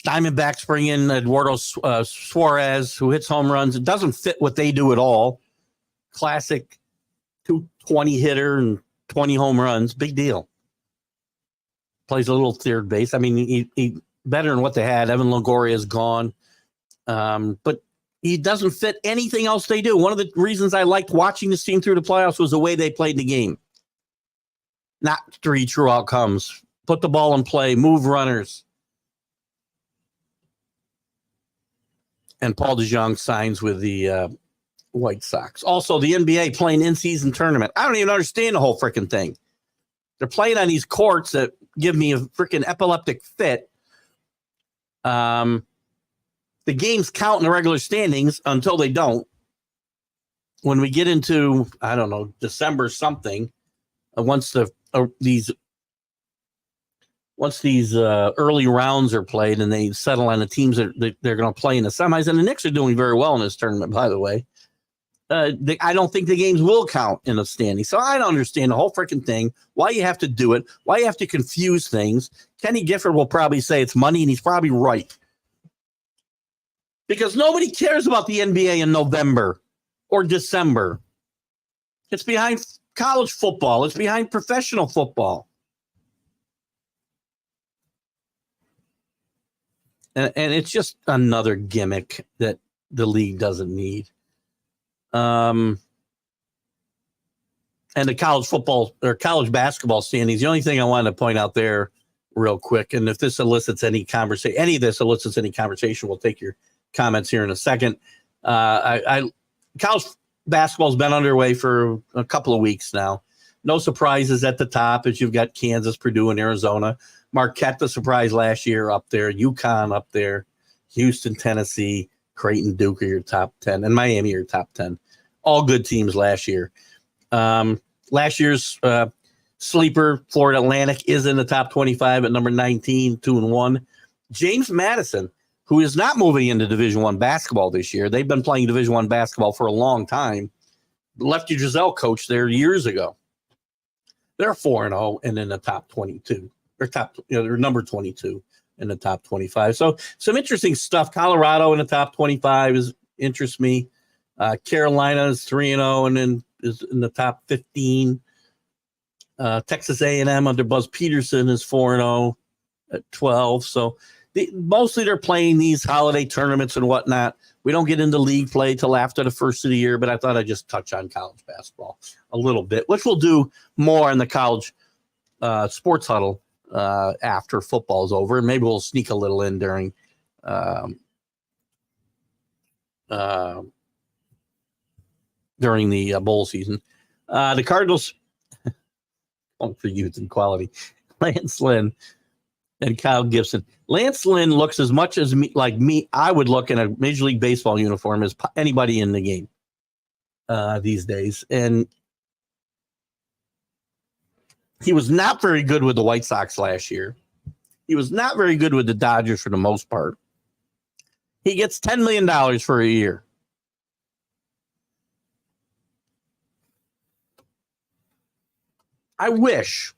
Diamondbacks bring in Eduardo Suarez, who hits home runs. It doesn't fit what they do at all. Classic 220 hitter and 20 home runs. Big deal. Plays a little third base. I mean, he better than what they had. Evan Longoria is gone. But he doesn't fit anything else they do. One of the reasons I liked watching this team through the playoffs was the way they played the game. Not 3 true outcomes. Put the ball in play. Move runners. And Paul DeJong signs with the White Sox. Also, the NBA playing in-season tournament. I don't even understand the whole freaking thing. They're playing on these courts that give me a freaking epileptic fit. The games count in the regular standings until they don't. When we get into, I don't know, December something, once these early rounds are played and they settle on the teams that they're going to play in the semis, and the Knicks are doing very well in this tournament, by the way. I don't think the games will count in the standing. So I don't understand the whole freaking thing, why you have to do it, why you have to confuse things. Kenny Gifford will probably say it's money, and he's probably right. Because nobody cares about the NBA in November or December. It's behind college football. It's behind professional football. And it's just another gimmick that the league doesn't need. And the college football or college basketball standings, the only thing I wanted to point out there real quick, and if this elicits any conversation, any of this elicits any conversation, we'll take your comments here in a second. College basketball's been underway for a couple of weeks now. No surprises at the top as you've got Kansas, Purdue, and Arizona. Marquette, the surprise last year, up there. UConn up there. Houston, Tennessee, Creighton, Duke are your top 10, and Miami are your top 10. All good teams last year. Last year's sleeper, Florida Atlantic, is in the top 25 at number 19, 2-1. James Madison, who is not moving into Division I basketball this year. They've been playing Division I basketball for a long time. Lefty Driesell coached there years ago. They're 4-0 and in the top 22. They're number 22 in the top 25. So some interesting stuff. Colorado in the top 25 interests me. Carolina is 3-0 and then is in the top 15. Texas A&M under Buzz Peterson is 4-0 at 12. So mostly they're playing these holiday tournaments and whatnot. We don't get into league play till after the first of the year, but I thought I'd just touch on college basketball a little bit, which we'll do more in the college sports huddle after football is over. And maybe we'll sneak a little in during the bowl season. The Cardinals, for youth and quality, Lance Lynn and Kyle Gibson. Lance Lynn looks as much as like me. I would look in a Major League Baseball uniform as anybody in the game these days. And he was not very good with the White Sox last year. He was not very good with the Dodgers for the most part. He gets $10 million for a year. I wish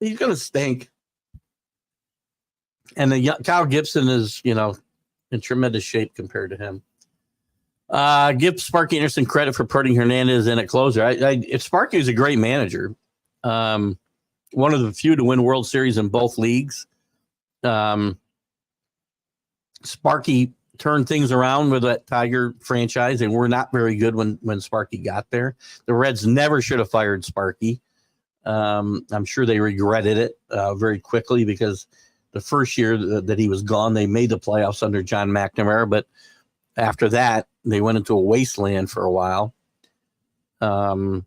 He's going to stink. And Kyle Gibson is, in tremendous shape compared to him. Give Sparky Anderson credit for putting Hernandez in at closer. If Sparky is a great manager, one of the few to win World Series in both leagues. Sparky turned things around with that Tiger franchise, and we're not very good when Sparky got there. The Reds never should have fired Sparky. I'm sure they regretted it very quickly because the first year that he was gone, they made the playoffs under John McNamara, but after that, they went into a wasteland for a while. For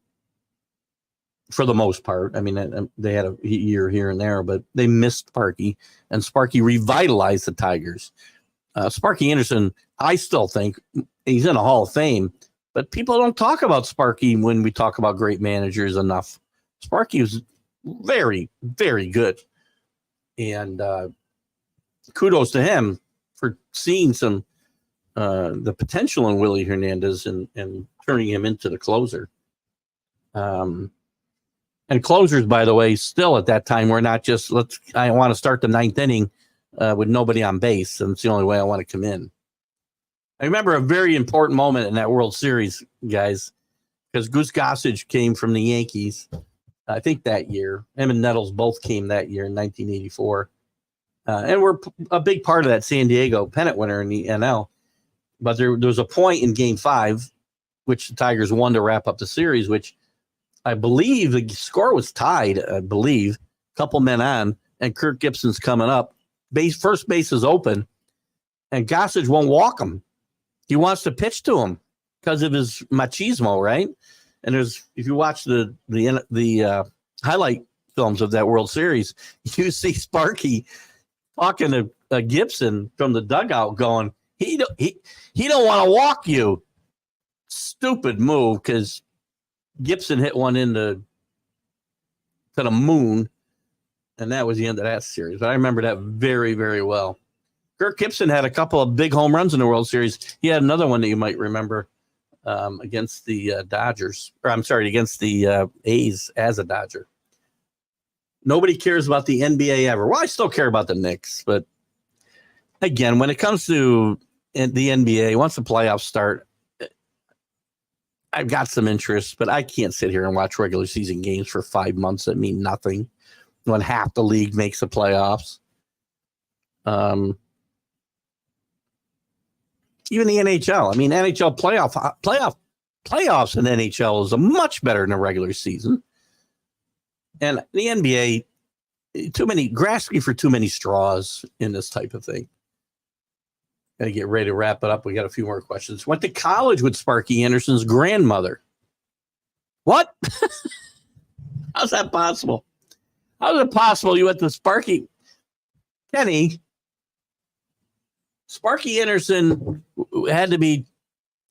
the most part, I mean, they had a year here and there, but they missed Sparky, and Sparky revitalized the Tigers. Sparky Anderson, I still think he's in a Hall of Fame, but people don't talk about Sparky when we talk about great managers enough. Sparky was very, very good. And kudos to him for seeing some the potential in Willie Hernandez and turning him into the closer. And closers, by the way, still at that time were not just I want to start the ninth inning with nobody on base, and it's the only way I want to come in. I remember a very important moment in that World Series, guys, because Goose Gossage came from the Yankees, I think that year. Him and Nettles both came that year in 1984. And we're a big part of that San Diego pennant winner in the NL. But there was a point in Game 5, which the Tigers won to wrap up the series, which I believe the score was tied, a couple men on, and Kirk Gibson's coming up. First base is open, and Gossage won't walk him. He wants to pitch to him because of his machismo, right? And if you watch the highlight films of that World Series, you see Sparky talking to Gibson from the dugout, going, "He don't want to walk you." Stupid move, because Gibson hit one to the moon, and that was the end of that series. But I remember that very, very well. Kirk Gibson had a couple of big home runs in the World Series. He had another one that you might remember against the Dodgers. Or I'm sorry, against the A's as a Dodger. Nobody cares about the NBA ever. Well, I still care about the Knicks. But again, when it comes to the NBA, once the playoffs start, I've got some interest, but I can't sit here and watch regular season games for 5 months that mean nothing when half the league makes the playoffs. Even the NHL. I mean, NHL playoffs in NHL is a much better than a regular season. And the NBA, grasping for too many straws in this type of thing. Got to get ready to wrap it up. We got a few more questions. Went to college with Sparky Anderson's grandmother. What? How's that possible? How is it possible you went to Sparky? Kenny, Sparky Anderson had to be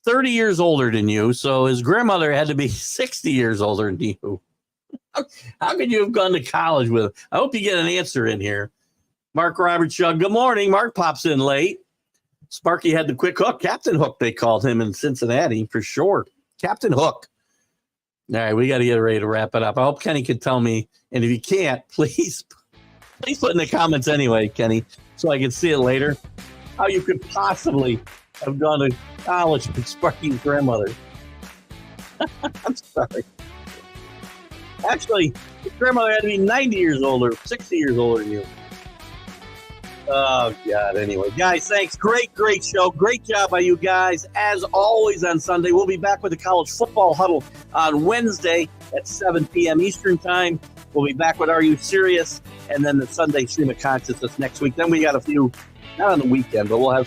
30 years older than you, so his grandmother had to be 60 years older than you. How could you have gone to college with him? I hope you get an answer in here. Mark Robert Shug, good morning. Mark pops in late. Sparky had the quick hook. Captain Hook, they called him in Cincinnati for sure. Captain Hook. All right, we got to get ready to wrap it up. I hope Kenny can tell me, and if you can't, please put in the comments anyway, Kenny, so I can see it later, how you could possibly have gone to college with Sparky's grandmother. I'm sorry. Actually, his grandmother had to be 90 years older, 60 years older than you. Oh, God. Anyway, guys, thanks. Great show. Great job by you guys. As always on Sunday, we'll be back with the College Football Huddle on Wednesday at 7 p.m. Eastern Time. We'll be back with Are You Serious? And then the Sunday Stream of Consciousness next week. Then we got a few, not on the weekend, but we'll have some